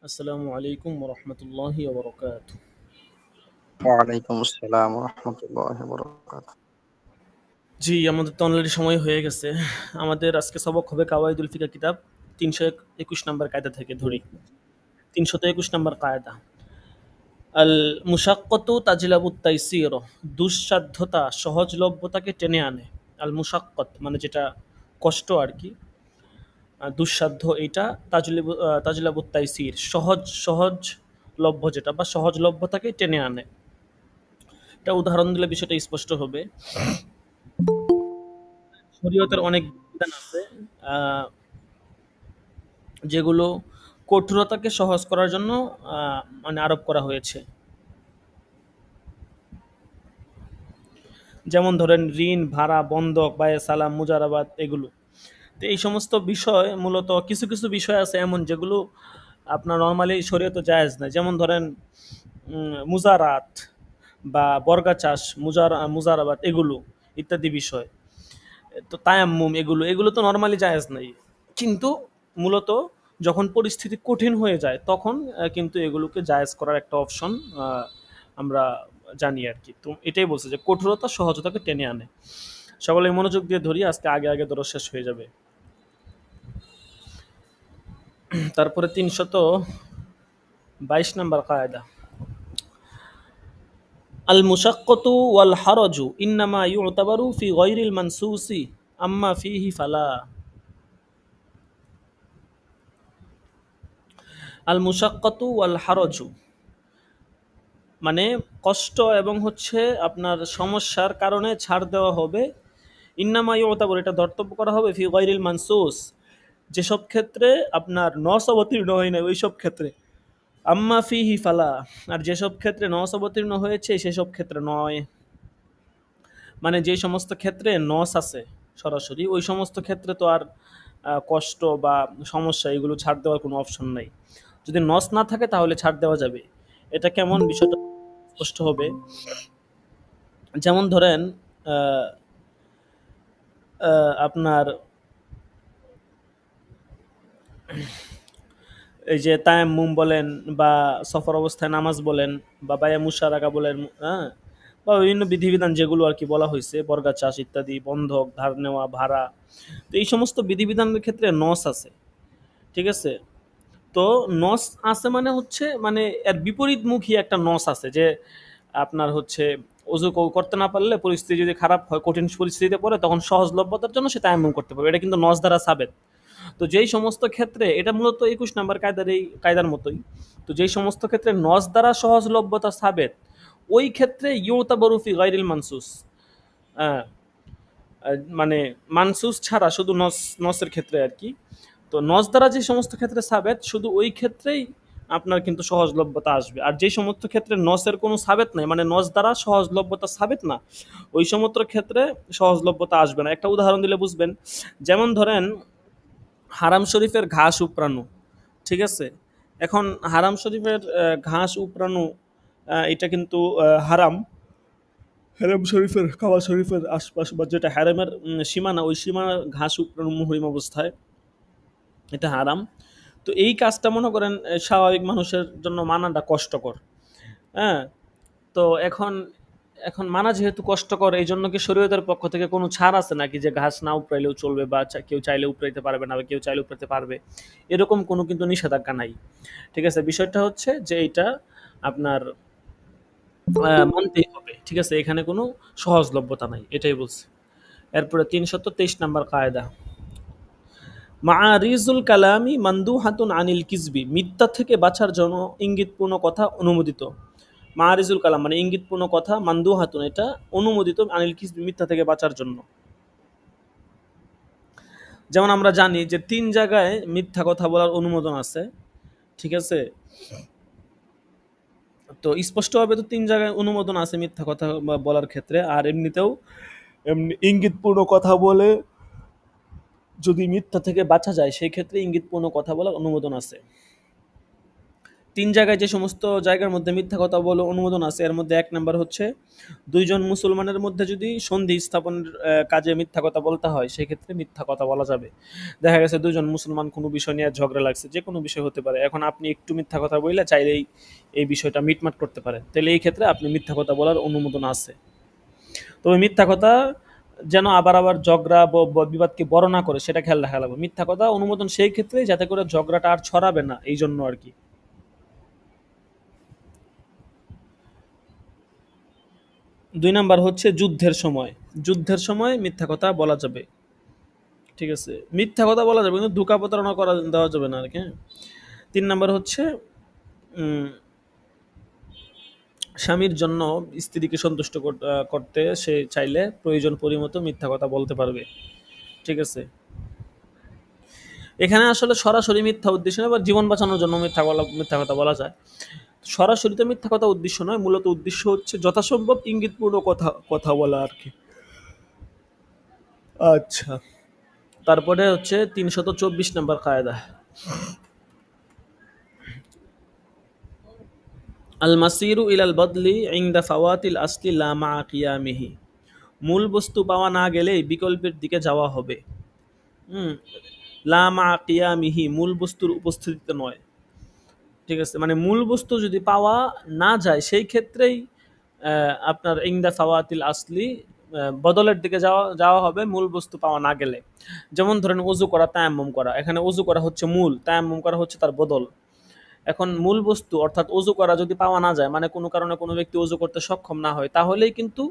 আসসালামু আলাইকুম রহমতুল্লাহি ওবরকাত। ওয়ালাইকুম আসসালাম রহমতুল্লাহি বারাকাতুহু। জি, আমাদের তো অলরেডি সময় হয়ে গেছে। আমাদের আজকে সবক হবে কাওয়াইদুল ফিকা কিতাব ৩২১ নম্বর কায়দা থেকে ধরি। ৩২১ নম্বর কায়দা, আল মুশাক্কাতু তাজলাবুত তাইসির, দুঃসাধ্যতা সহজলভ্যতাকে টেনে আনে। আল মুশাক্কাত মানে যেটা কষ্ট আর কি, দুঃসাধ্য এটা। তাজলাবুত তাইসির সহজলভ্য যেটা বা সহজলভ্যতাকে টেনে আনে। এটা উদাহরণ দিলে বিষয়টা স্পষ্ট হবে। শরীয়তের অনেক বিধান আছে আহ, যেগুলো কঠোরতাকে সহজ করার জন্য মানে আরোপ করা হয়েছে। যেমন ধরেন ঋণ, ভাড়া, বন্ধক, বায়ে সালাম, মুজারাবাত এগুলো। তো এই সমস্ত বিষয় মূলত কিছু কিছু বিষয় আছে এমন যেগুলো আপনার নর্মালি শরীয়তে জায়েজ না। যেমন ধরেন মুজারাত বা বর্গা চাষ, মুজারাবাত এগুলো ইত্যাদি বিষয়। তো তায়াম্মুম এগুলো এগুলো তো নর্মালি জায়েজ নাই, কিন্তু মূলত যখন পরিস্থিতি কঠিন হয়ে যায় তখন কিন্তু এগুলোকে জায়েজ করার একটা অপশন আমরা জানি আর কি। তো এটাই বলছে যে কঠোরতা সহজতাকে টেনে আনে। সকলে মনোযোগ দিয়ে ধরি, আজকে আগে আগে দরজ শেষ হয়ে যাবে। তারপরে ৩২২ নম্বর কায়দা, আল মুশাক্কাতু ওয়াল হারাজু ইন্নামা ইউতাবারু ফি গায়রিল মানসুসি আম্মা ফিহি ফালা। আল মুশাক্কাতু ওয়াল হারাজু মানে কষ্ট এবং হচ্ছে আপনার সমস্যার কারণে ছাড় দেওয়া হবে। ইন্নামা ইউতাবারু এটা ধর্তব্য করা হবে ফি গায়রিল মানসুস যেসব ক্ষেত্রে আপনার নস অবতীর্ণ হয় না ওইসব ক্ষেত্রে। আম্মা ফিহি ফালা আর যেসব ক্ষেত্রে নস অবতীর্ণ হয়েছে সেসব ক্ষেত্রে নয়। মানে যে সমস্ত ক্ষেত্রে নস আছে সরাসরি ওই সমস্ত ক্ষেত্রে তো আর কষ্ট বা সমস্যা এগুলো ছাড় দেওয়ার কোনো অপশন নাই। যদি নস না থাকে তাহলে ছাড় দেওয়া যাবে। এটা কেমন বিষয়টা স্পষ্ট হবে। যেমন ধরেন আহ, আপনার এই যে তায়াম্মুম বলেন বা সফর অবস্থায় নামাজ বলেন বা বায়া মুশারাকা বলেন, হ্যাঁ, বা বিভিন্ন বিধিবিধান যেগুলো আর কি বলা হয়েছে, বর্গা চাষ ইত্যাদি, বন্ধক, ধার নেওয়া, ভাড়া। তো এই সমস্ত বিধিবিধানের ক্ষেত্রে নস আছে, ঠিক আছে। তো নস আছে মানে হচ্ছে মানে এর বিপরীতমুখী একটা নস আছে যে আপনার হচ্ছে অজু করতে না পারলে পরিস্থিতি যদি খারাপ হয়, কঠিন পরিস্থিতিতে পড়ে, তখন সহজলভ্যতার জন্য সে তায়াম্মুম করতে পারবে। এটা কিন্তু নস দ্বারা সাবেত। তো যেই সমস্ত ক্ষেত্রে এটা মূলত ২১ নম্বর কায়দার এই কায়দার মতোই। তো যেই সমস্ত ক্ষেত্রে নস দ্বারা সহজলভ্যতা সাবেত ওই ক্ষেত্রে ইউতা বরুফি গাইরিল মানসুস, হ্যাঁ, মানে মানসুস ছাড়া শুধু নসের ক্ষেত্রে আর কি। তো নস দ্বারা যে সমস্ত ক্ষেত্রে সাবেত শুধু ওই ক্ষেত্রেই আপনার কিন্তু সহজলভ্যতা আসবে। আর যে সমস্ত ক্ষেত্রে নসের কোনো সাবেত নাই, মানে নস দ্বারা সহজলভ্যতা সাবেত না, ওই সমস্ত ক্ষেত্রে সহজলভ্যতা আসবে না। একটা উদাহরণ দিলে বুঝবেন। যেমন ধরেন হারাম শরীফের ঘাস উপড়ানো, ঠিক আছে। এখন হারাম শরীফের ঘাস উপড়ানো এটা কিন্তু হারাম। হারাম শরীফের কাবা শরীফের আশপাশ বা যেটা হারামের সীমানা, ওই সীমানা ঘাস উপড়ানো মুহরিম অবস্থায় এটা হারাম। তো এই কাজটা মনে করেন স্বাভাবিক মানুষের জন্য মানাটা কষ্টকর, হ্যাঁ। তো এখন এখন মানা যেহেতু কষ্টকর, এই জন্য কি শরীয়তের পক্ষ থেকে কোনো ছাড় আছে নাকি যে ঘাস না উপড়াইলেও চলবে বা কেউ চাইলে উপড়াইতে পারবে না বা কেউ চাইলে উপড়াইতে পারবে, এরকম কোনো কিন্তু নিষেধাজ্ঞা নাই। ঠিক আছে, বিষয়টা হচ্ছে যে এইটা আপনার মানতেই হবে, ঠিক আছে, এখানে কোনো সহজলভ্যতা নাই, এটাই বলছে। এরপরে ৩২৩ নম্বর কায়দা, মাআরিজুল কালামি মানদুহাতুন আনিল কিজবি, মিথ্যা থেকে বাঁচার জন্য ইঙ্গিতপূর্ণ কথা অনুমোদিত। মাআরিজুল কালাম মানে ইঙ্গিতপূর্ণ কথা, মানদুহাতুন এটা অনুমোদিত আনিল কিজবি মিথ্যা থেকে বাঁচার জন্য। যেমন আমরা জানি যে ৩ জায়গায় মিথ্যা কথা বলার অনুমোদন আছে, ঠিক আছে। তো স্পষ্টভাবে তো ৩ জায়গায় অনুমোদন আছে মিথ্যা কথা বলার ক্ষেত্রে। আর এমনিতেও এমনি ইঙ্গিতপূর্ণ কথা বলে যদি মিথ্যা থেকে বাঁচা যায় সেই ক্ষেত্রে ইঙ্গিতপূর্ণ কথা বলার অনুমোদন আছে। তিন জায়গায় যে সমস্ত জায়গার মধ্যে মিথ্যা কথা বলে অনুমোদন আছে, এর মধ্যে এক নাম্বার হচ্ছে দুইজন মুসলমানের মধ্যে যদি সন্ধি স্থাপনের কাজে মিথ্যা কথা বলতে হয়, সেক্ষেত্রে মিথ্যা কথা বলা যাবে। দেখা গেছে দুইজন মুসলমান কোনো বিষয় নিয়ে ঝগড়া লাগছে, যে কোনো বিষয় হতে পারে, এখন আপনি একটু মিথ্যা কথা বললে চাইলেই এই বিষয়টা মিটমাট করতে পারেন, তাহলে এই ক্ষেত্রে আপনি মিথ্যা কথা বলার অনুমোদন আছে। তবে মিথ্যা কথা যেন আবার আবার ঝগড়া বিবাদকে বড় না করে, সেটা খেয়াল রাখা লাগবে। মিথ্যা কথা অনুমোদন সেই ক্ষেত্রে যাতে করে ঝগড়াটা আর ছড়াবে না, এই জন্য আর কি। ২ নাম্বার হচ্ছে যুদ্ধের সময়। যুদ্ধের সময় মিথ্যা কথা বলা যাবে। ঠিক আছে? মিথ্যা কথা বলা যাবে কিন্তু ধোঁকা প্রতারণা করা দেওয়া যাবে না আরকি, হ্যাঁ? ৩ নাম্বার হচ্ছে উম স্বামীর জন্য স্ত্রীকে সন্তুষ্ট করতে সে চাইলে প্রয়োজন পরিমতো মিথ্যা কথা বলতে পারবে। ঠিক আছে? এখানে আসলে সরাসরি মিথ্যা উদ্দেশ্য নয়, বা জীবন বাঁচানোর জন্য মিথ্যা কথা বলা যায়। সরাসরি তো মিথ্যা কথা উদ্দেশ্য নয়, মূলত উদ্দেশ্য হচ্ছে যথাসম্ভব ইঙ্গিতপূর্ণ কথা বলা আরকি। আচ্ছা। তারপরে হচ্ছে ৩২৪ নাম্বার কায়দা। আল মাসিরু ইলাল বদলি ইনদা ফাওয়াতিল আসলি লা মা কিয়ামিহি। মূল বস্তু পাওয়া না গেলেই বিকল্পের দিকে যাওয়া হবে। হুম, লা মা কিয়ামিহি, মূল বস্তুর উপস্থিতিতে নয়। ঠিক আছে? মানে মূল বস্তু যদি পাওয়া না যায় সেই ক্ষেত্রেই আপনার ইনদা ফাওয়াতিল আসলি বদলের দিকে যাওয়া যাওয়া হবে মূল বস্তু পাওয়া না গেলে। যেমন ধরেন ওযু করা, তায়াম্মুম করা। এখানে ওযু করা হচ্ছে মূল, তায়াম্মুম করা হচ্ছে তার বদল। এখন মূল বস্তু অর্থাৎ ওযু করা যদি পাওয়া না যায়, মানে কোনো কারণে কোনো ব্যক্তি ওযু করতে সক্ষম না হয়, তাহলেই কিন্তু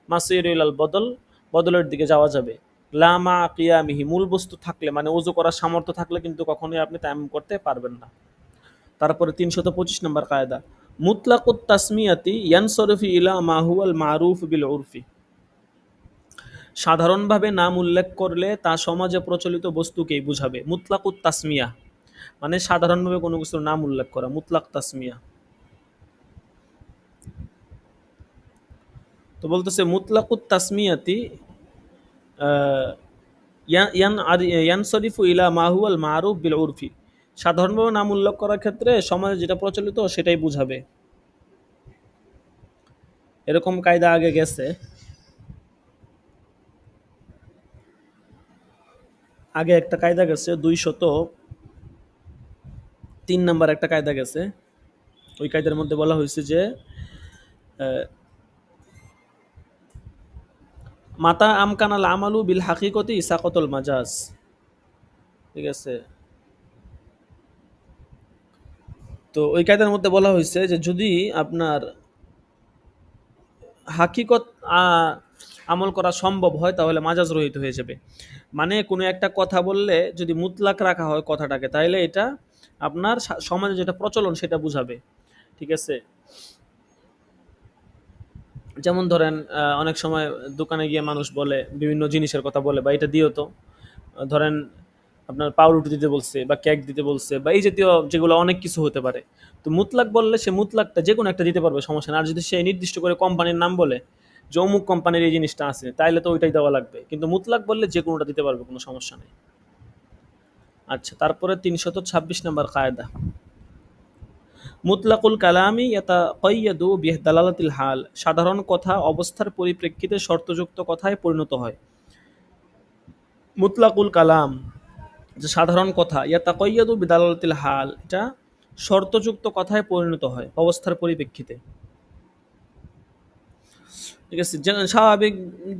মাসিরু ইলাল বদল, বদলের দিকে যাওয়া যাবে। লা মা কিয়ামিহি, মূল বস্তু থাকলে মানে ওযু করার সামর্থ্য থাকলে কিন্তু কখনোই আপনি তায়াম্মুম করতে পারবেন না। তারপরে ৩২৫ নম্বর কায়দা, মুতলাকুত তাসমিয়াতি ইয়ানসরিফু ইলা মা হুয়াল মারুফ বিল উরফি। সাধারণভাবে নাম উল্লেখ করলে তা সমাজে প্রচলিত বস্তুকেই বুঝাবে। মুতলাকুত তাসমিয়া মানে সাধারণভাবে কোনো কিছুর নাম উল্লেখ করা, মুতলাক তাসমিয়া। তো বলতেছে মুতলাকুত তাসমিয়াতি ইয়ানসরিফু ইলা মা হুয়াল মারুফ বিল উরফি। সাধারণভাবে নাম উল্লেখ করার ক্ষেত্রে সমাজে যেটা প্রচলিত সেটাই বুঝাবে। এরকম কায়দা আগে গেছে, আগে একটা কায়দা গেছে ২০৩ নাম্বার একটা কায়দা গেছে। ওই কায়দার মধ্যে বলা হয়েছে যে মাতা আমকানাল আমালু বিল হাকিকতি ইসাকতুল মাজাজ। ঠিক আছে? তো ওই কায়দার মধ্যে বলা হয়েছে যে যদি আপনার হাকিকত আমল করা সম্ভব হয় তাহলে মাজাজ রহিত হয়ে যাবে। মানে কোনো একটা কথা বললে যদি মুতলাক রাখা হয় কথাটাকে, তাহলে এটা আপনার সমাজে যেটা প্রচলন সেটা বুঝাবে। ঠিক আছে? যেমন ধরেন অনেক সময় দোকানে গিয়ে মানুষ বলে বিভিন্ন জিনিসের কথা বলে, বা এটা দিও তো, ধরেন আপনার পাউরুটি দিতে বলছে বা কেক দিতে বলছে বা এই জাতীয় যেগুলো অনেক কিছু হতে পারে। তো মুতলাক বললে সে মুতলাকটা যে কোনো একটা দিতে পারবে, সমস্যা না। আর যদি সে নির্দিষ্ট করে কোম্পানির নাম বলে যে অমুক কোম্পানির এই জিনিসটা আছে, তাইলে তো ওইটাই দেওয়া লাগবে। কিন্তু মুতলাক বললে যে কোনোটা দিতে পারবে, কোনো সমস্যা নেই। আচ্ছা, তারপরে ৩২৬ নাম্বার কায়দা, মুতলাকুল কালামি ইয়াতাকাইয়াদু বিদালালাতিল হাল। সাধারণ কথা অবস্থার পরিপ্রেক্ষিতে শর্তযুক্ত কথায় পরিণত হয়। মুতলাকুল কালাম, যে সাধারণ কথা, ইয়াতাকাইয়াদু বিদালালাতিল হাল, এটা শর্তযুক্ত কথায় পরিণত হয় অবস্থার পরিপ্রেক্ষিতে। ঠিক আছে? স্বাভাবিক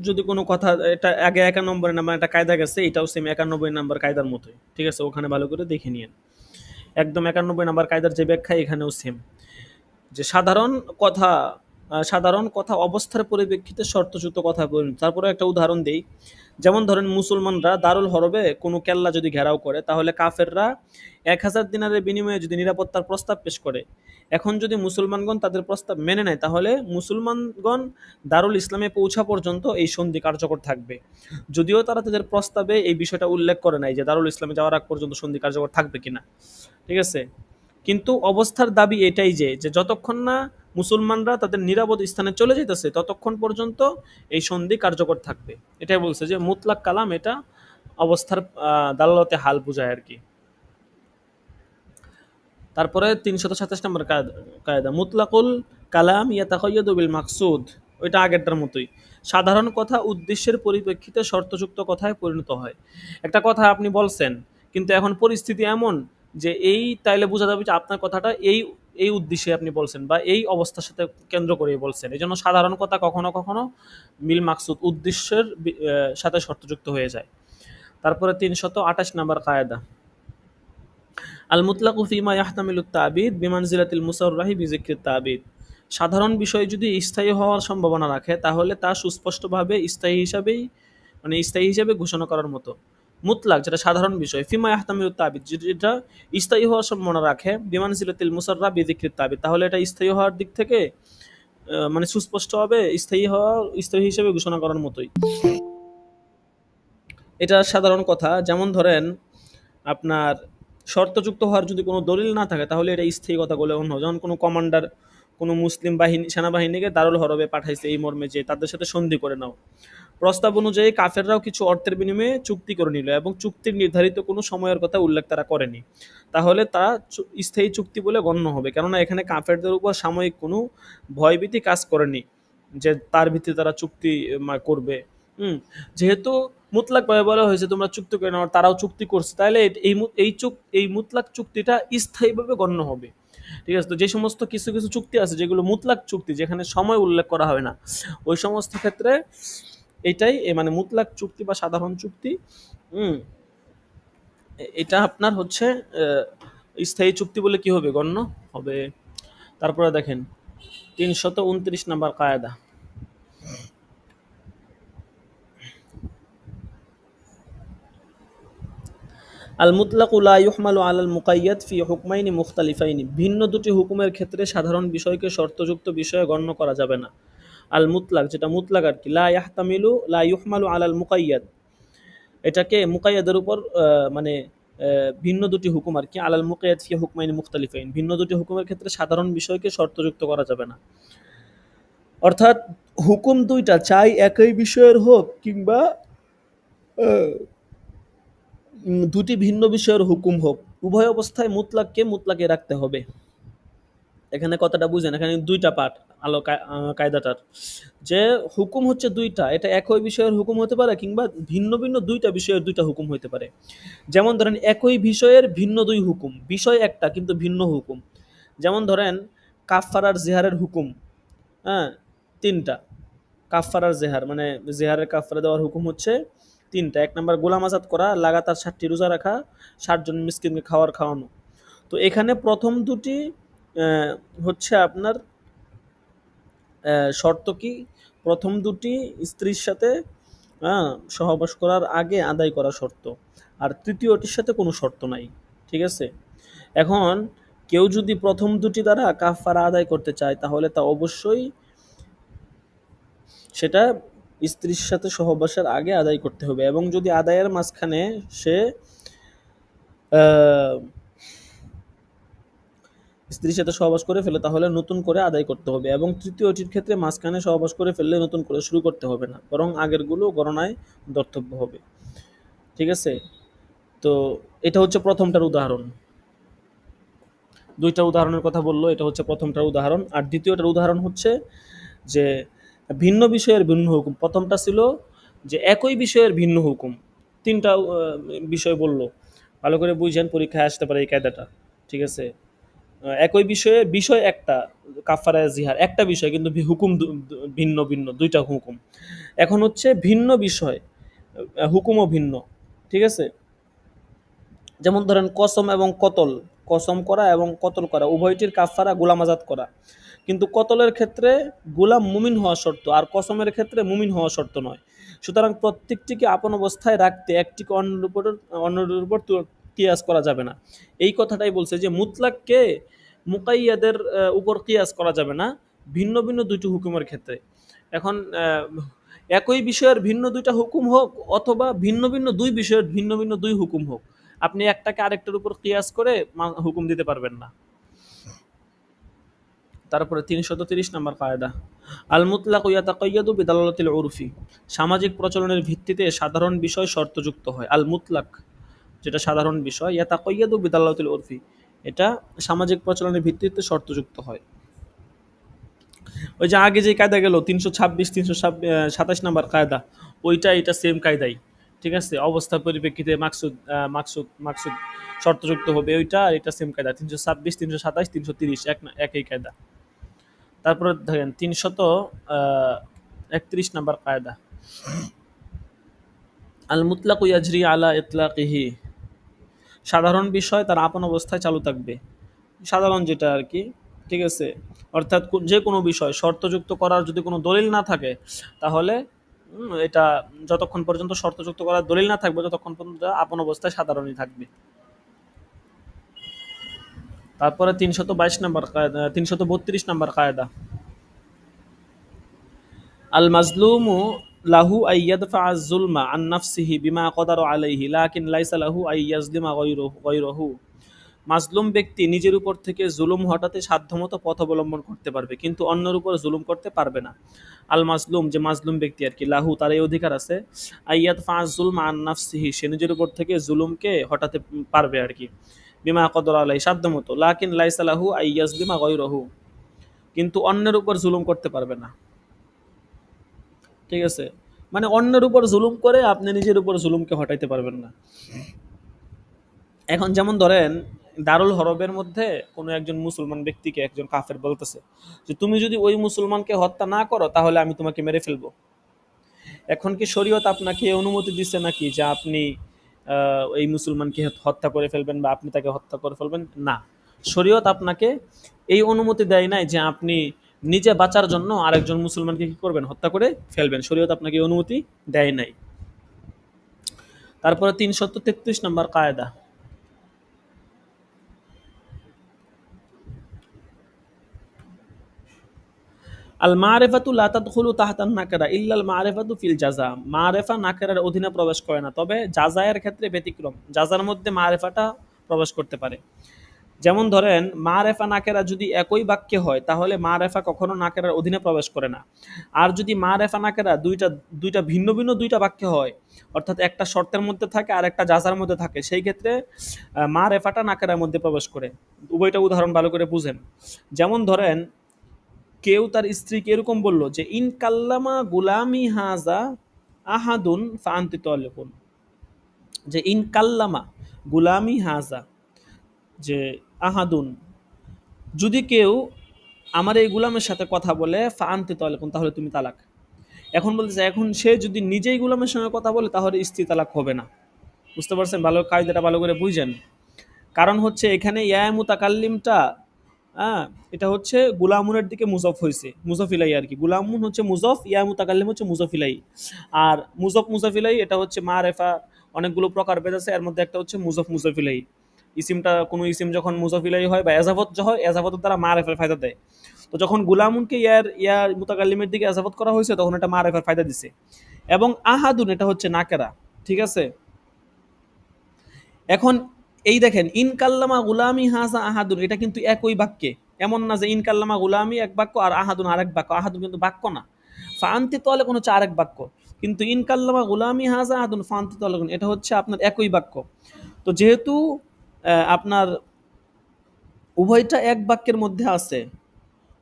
যদি কোনো কথা, এটা আগে ৯১ নাম্বার একটা কায়দা গেছে, এটাও সেম ৯১ নাম্বার কায়দার মতোই। ঠিক আছে? ওখানে ভালো করে দেখে নিন, একদম ৯১ নাম্বার কায়দার যে ব্যাখ্যা এখানেও সেম। যে সাধারণ কথা অবস্থার পরিপ্রেক্ষিতে শর্তযুক্ত কথা বলুন। তারপরে একটা উদাহরণ দেই। যেমন ধরেন মুসলমানরা দারুল হরবে কোনো কেল্লা যদি ঘেরাও করে, তাহলে কাফেররা ১,০০০ দিনারের বিনিময়ে যদি নিরাপত্তার প্রস্তাব পেশ করে, এখন যদি মুসলমানগণ তাদের প্রস্তাব মেনে নেয়, তাহলে মুসলমানগণ দারুল ইসলামে পৌঁছা পর্যন্ত এই সন্ধি কার্যকর থাকবে। যদিও তারা তাদের প্রস্তাবে এই বিষয়টা উল্লেখ করে নাই যে দারুল ইসলামে যাওয়ার আগ পর্যন্ত সন্ধি কার্যকর থাকবে কিনা। ঠিক আছে? কিন্তু অবস্থার দাবি এটাই যে যতক্ষণ না মুসলমানরা তাদের নিরাপদ স্থানে চলে যেতেছে ততক্ষণ পর্যন্ত এই সন্ধি কার্যকর থাকবে। এটাই বলছে যে মুতলাক কালাম এটা অবস্থার দালালতে হাল বোঝায় আর কি। তারপরে 327 নম্বর কায়দা মুতলাকুল কালাম ইয়াতাকাইয়াদু বিল মাকসুদ, ওইটা আগেরটার মতোই। সাধারণ কথা উদ্দেশ্যের পরিপ্রেক্ষিতে শর্তযুক্ত কথায় পরিণত হয়। একটা কথা আপনি বলছেন, কিন্তু এখন পরিস্থিতি এমন যে এই তাইলে বোঝা যাবে যে আপনার কথাটা এই এই উদ্দেশ্যে আপনি বলছেন বা এই অবস্থার সাথে কেন্দ্র করে বলছেন। এই জন্য সাধারণ কথা কখনো কখনো মিল মাকসুদ উদ্দেশ্যের সাথে শর্তযুক্ত হয়ে যায়। তারপরে 328 নম্বর কায়দা আল মুতলাকু ফিমা ইয়াহতামিলুত তাবিদ বিমানজিলাতিল মুসাররাহি বিযিকরিত তাবিদ। সাধারণ বিষয় যদি স্থায়ী হওয়ার সম্ভাবনা রাখে তাহলে তা সুস্পষ্টভাবে স্থায়ী হিসাবে ঘোষণা করার মতো। মুতলাক যেটা সাধারণ বিষয়, ফিমা ইয়াহতামিলুত তাবিদ যেটা স্থায়ী হওয়ার সম্ভাবনা রাখে, বিমানজিলাতিল মুসাররা বিযিকরিত তাবিদ তাহলে এটা স্থায়ী হওয়ার দিক থেকে মানে সুস্পষ্ট হবে স্থায়ী হিসেবে ঘোষণা করার মতোই। এটা সাধারণ কথা। যেমন ধরেন আপনার শর্তযুক্ত হওয়ার যদি কোনো দলিল না থাকে তাহলে এটা স্থায়ী কথা বলে অন্য। যেমন কোনো কমান্ডার কোনো মুসলিম সেনাবাহিনীকে দারুল হরবে পাঠাইছে এই মর্মে যে তাদের সাথে সন্ধি করে নাও। প্রস্তাব অনুযায়ী কাফেররাও কিছু অর্থের বিনিময়ে চুক্তি করে নিল এবং চুক্তির নির্ধারিত কোনো সময়ের কথা উল্লেখ তারা করেনি, তাহলে তা স্থায়ী চুক্তি বলে গণ্য হবে, কেননা এখানে কাফেরদের উপর সাময়িক কোনো ভয়ভীতি কাজ করেনি যে তার ভিত্তিতে তারা চুক্তি করবে। যেহেতু মুতলাকভাবে বলা হয়েছে তোমরা চুক্তি করে নাও, তারাও চুক্তি করছে, তাহলে এই মুতলাক চুক্তিটা স্থায়ীভাবে গণ্য হবে। ঠিক আছে, তো যে সমস্ত কিছু কিছু চুক্তি আছে যেগুলো মুতলাক চুক্তি, যেখানে সময় উল্লেখ করা হবে না, ওই সমস্ত ক্ষেত্রে এটাই মানে মুতলাক চুক্তি বা সাধারণ চুক্তি এটা আপনার হচ্ছে স্থায়ী চুক্তি বলে কি হবে, গণ্য হবে। তারপরে দেখেন 329 নম্বর কায়দা আল মুতলাকু লা ইউহমালু আলাল মুকাইয়াদ ফি হুকমাইনি মুখতালিফাইনি। ভিন্ন দুটি হুকুমের ক্ষেত্রে সাধারণ বিষয়কে শর্তযুক্ত বিষয়ে গণ্য করা যাবে না। আল মুতলাক যেটা মুতলাক আর কি, লা ইউহমালু আলাল মুকাইয়াদ, এটাকে মুকাইয়াদের উপর মানে ভিন্ন দুটি হুকুম আর কি, আলাল মুকাইয়াদ ফি হুকমাইনি মুখতালিফাইন, ভিন্ন দুটি হুকুমের ক্ষেত্রে সাধারণ বিষয়কে শর্তযুক্ত করা যাবে না। অর্থাৎ হুকুম দুইটা চাই একই বিষয়ের হোক কিংবা দুটি ভিন্ন বিষয়ের হুকুম হোক, উভয় অবস্থায় মুতলাকে রাখতে হবে। এখানে কথাটা বুঝেন, এখানে দুইটা পার্ট কায়দাটার, যে হুকুম হচ্ছে দুইটা, এটা একই বিষয়ের হুকুম হতে পারে কিংবা ভিন্ন ভিন্ন দুইটা বিষয়ের দুইটা হুকুম হতে পারে। যেমন ধরেন একই বিষয়ের ভিন্ন দুই হুকুম, বিষয় একটা কিন্তু ভিন্ন হুকুম। যেমন ধরেন কাফফারার জেহারের হুকুম, হ্যাঁ তিনটা। কাফফারার জেহার মানে জেহারের কাফফারা দেওয়ার হুকুম হচ্ছে তিনটা। এক নম্বর গোলাম আজাদ করা, লাগাতার 60টি রোজা রাখা, 60 জন মিসকিনকে খাওয়ানো। তো এখানে প্রথম দুটি হচ্ছে আপনার শর্ত কি, প্রথম দুটি স্ত্রীর সাথে সহবাস করার আগে আদায় করা শর্ত, আর তৃতীয়টির সাথে কোনো শর্ত নাই। ঠিক আছে, এখন কেউ যদি প্রথম দুটি দ্বারা কাফারা আদায় করতে চায় তাহলে তা অবশ্যই সেটা স্ত্রীর সাথে সহবাসের আগে আদায় করতে হবে, এবং যদি আদায়ের মাঝখানে সে স্ত্রীর সাথে সহবাস করে ফেলে তাহলে নতুন করে আদায় করতে হবে, এবং তৃতীয়টির ক্ষেত্রে মাঝখানে সহবাস করে ফেললে নতুন করে শুরু করতে হবে না, বরং আগেরগুলো গণনায় ধর্তব্য হবে। ঠিক আছে, তো এটা হচ্ছে প্রথমটার উদাহরণ। দুইটা উদাহরণের কথা বললো, এটা হচ্ছে প্রথমটার উদাহরণ। আর দ্বিতীয়টার উদাহরণ হচ্ছে যে ভিন্ন বিষয়ের ভিন্ন হুকুম। প্রথমটা ছিল যে একই বিষয়ের ভিন্ন হুকুম, তিনটা বিষয় বললো, ভালো করে বুঝেন, পরীক্ষায় আসতে পারে এই কায়দাটা। ঠিক আছে, একই বিষয় একটা, কাফারা জিহার একটা বিষয় কিন্তু হুকুম ভিন্ন ভিন্ন, দুইটা হুকুম। এখন হচ্ছে ভিন্ন বিষয়, হুকুমও ভিন্ন। ঠিক আছে, যেমন ধরেন কসম এবং কতল, কসম করা এবং কতল করা উভয়টির কাফারা গোলাম আজাদ করা, কিন্তু কতলের ক্ষেত্রে গোলাম মুমিন হওয়া শর্ত আর কসমের ক্ষেত্রে মুমিন হওয়া শর্ত নয়। সুতরাং প্রত্যেকটিকে আপন অবস্থায় রাখতে একটিকে অন্যের উপর কিয়াস করা যাবে না। এই কথাটাই বলছে যে মুতলাককে মুকাইয়াদের উপর কিয়াস করা যাবে না ভিন্ন ভিন্ন দুইটি হুকুমের ক্ষেত্রে। এখন একই বিষয়ের ভিন্ন দুইটা হুকুম হোক অথবা ভিন্ন ভিন্ন দুই বিষয়ের ভিন্ন ভিন্ন দুই হুকুম হোক, আপনি একটাকে আরেকটার উপর কিয়াস করে হুকুম দিতে পারবেন না। তারপরে 330 নম্বর কায়দা আল মুতলাকু ইয়াতাকাইয়াদু বিদালালাতিল উরফি। সামাজিক প্রচলনের ভিত্তিতে সাধারণ বিষয় শর্তযুক্ত হয়। আল মুতলাক যেটা সাধারণ বিষয়, ইয়াতাকাইয়াদু বিদালালাতিল উরফি, এটা সামাজিক প্রচলনের ভিত্তিতে শর্তযুক্ত হয়। ওই যে আগে যে কায়দা গেল 326 327 নাম্বার কায়দা, ওইটা এটা সেম কায়দাই, ঠিক আছে। অবস্থার পরিপ্রেক্ষিতে মাকসুদ মাকসুদ শর্তযুক্ত হবে ওইটা, আর এটা সেম কায়দা 326 327 330 একই কায়দা। তারপরে দেখেন 331 নাম্বার কায়দা, আল মুতলাকু ইয়াজরি আলা ইতলাকিহি, সাধারণ বিষয় তার আপন অবস্থায় চালু থাকবে, সাধারণ যেটা আর কি, ঠিক আছে। অর্থাৎ যে কোনো বিষয় শর্তযুক্ত করার যদি কোনো দলিল না থাকে, তাহলে এটা যতক্ষণ পর্যন্ত শর্তযুক্ত করার দলিল না থাকবে ততক্ষণ পর্যন্ত আপন অবস্থায় সাধারণই থাকবে। তারপরে 322 নাম্বার কায়দা, 332 নাম্বার কায়দা, আল মাজলুমু লাহু আই ইয়াদফা আয-যুলমা আন নাফসিহি বিমা কদারা আলাইহি লাকিন লাইসা লাহু আই ইয়াজলিমা গায়রাহু। মাজলুম ব্যক্তি নিজের উপর থেকে জুলুম হটাতে সাধ্যমতো পথ অবলম্বন করতে পারবে, কিন্তু অন্যের উপর জুলুম করতে পারবে না। আল মাজলুম, যে মাজলুম ব্যক্তি আর কি, লাহু তার এই অধিকার আছে, আইয়াদ ফাজ জুলমা আন নাফসিহি, সে নিজের উপর থেকে জুলুমকে হটাতে পারবে আর কি, বিমা কদর আলাই সাধ্যমতো, লাকিন লাইসা লাহু আইয়াজলিমা গায়রাহু, কিন্তু অন্যের উপর জুলুম করতে পারবে না, ঠিক আছে। মানে অন্যের উপর জুলুম করে আপনি নিজের উপর জুলুমকে হটাইতে পারবেন না। এখন যেমন ধরেন দারুল হরবের মধ্যে কোনো একজন মুসলমান ব্যক্তিকে একজন কাফের বলতেছে যে তুমি যদি ওই মুসলমানকে হত্যা না করো তাহলে আমি তোমাকে মেরে ফেলবো। এখন কি শরীয়ত আপনাকে অনুমতি দিচ্ছে নাকি যে আপনি এই মুসলমানকে হত্যা করে ফেলবেন বা আপনি তাকে হত্যা করে ফেলবেন? না, শরীয়ত আপনাকে এই অনুমতি দেয় নাই যে আপনি নিজে বাঁচার জন্য আরেকজন মুসলমানকে কি করবেন, হত্যা করে ফেলবেন। শরীয়ত আপনাকে এই অনুমতি দেয় নাই। তারপরে 333 নম্বর কায়দা, আল মারিফাতু লা তাদখুলু তাহতান নাকেরা ইল্লাল মারিফাতু ফিল জাযা, মারিফা নাকেরার অধীনে প্রবেশ করে না, তবে জাযায়ের ক্ষেত্রে ব্যতিক্রম, জাযার মধ্যে মারিফাটা প্রবেশ করতে পারে। যেমন ধরেন মারেফা নাকেরা যদি একই বাক্যে হয় তাহলে মারেফা কখনো নাকেরার অধীনে প্রবেশ করে না। আর যদি মারেফা নাকেরা দুইটা ভিন্ন ভিন্ন দুইটা বাক্যে হয়, অর্থাৎ একটা শর্তের মধ্যে থাকে আর একটা জাযার মধ্যে থাকে, সেই ক্ষেত্রে মারেফাটা নাকেরার মধ্যে প্রবেশ করে। উভয়টা উদাহরণ ভালো করে বুঝেন। যেমন ধরেন কেউ তার স্ত্রীকে এরকম বলল যে ইন কাল্লামা গুলামি হাজা আহাদুন ফাআনতি তালিকুন, যে ইন কাল্লামা গুলামি হাজা, যে আহাদুন, যদি কেউ আমার এই গুলামের সাথে কথা বলে ফাআনতি তালিকুন, তাহলে তুমি তালাক। এখন বলতেছে এখন সে যদি নিজেই গুলামের সঙ্গে কথা বলে তাহলে স্ত্রী তালাক হবে না। বুঝতে পারছেন? ভালো কায়দাটা ভালো করে বুঝেন। কারণ হচ্ছে এখানে ইয়া মুতাকাল্লিমটা, হ্যাঁ, এটা হচ্ছে গুলামুনের দিকে মুজফ হয়েছে, মুজফিলাই আর কি। গুলামুন হচ্ছে মুজফ, ইয়া মুতাকাল্লিম হচ্ছে মুজফিলাই। আর মুজফিলাই এটা হচ্ছে মারেফা, অনেকগুলো প্রকার ভেদ আছে, এর মধ্যে একটা হচ্ছে মুজফিলাই। ইসিমটা কোনো ইসিম যখন মুজফিলাই হয় বা এজাফত হয়, এজাফতের দ্বারা মারেফার ফায়দা দেয়। তো যখন গুলামুনকে ইয়ার মুতাকাল্লিমের দিকে এজাফত করা হয়েছে তখন এটা মারেফার ফায়দা দিছে। এবং আহাদুন এটা হচ্ছে নাকেরা, ঠিক আছে। এখন এই দেখেন ইন কাল্লামা গুলামি হাজা আহাদুন, এটা কিন্তু একই বাক্যে, এমন না যে ইন কাল্লামা গুলামি এক বাক্য আর আহাদুন আরেক বাক্য। আহাদুন কিন্তু বাক্য না, ফান্তি তলে কোনো হচ্ছে আরেক বাক্য, কিন্তু ইন কাল্লামা গুলামি হাজা আহাদুন ফান্তি তলে এটা হচ্ছে আপনার একই বাক্য। তো যেহেতু আপনার উভয়টা এক বাক্যের মধ্যে আছে,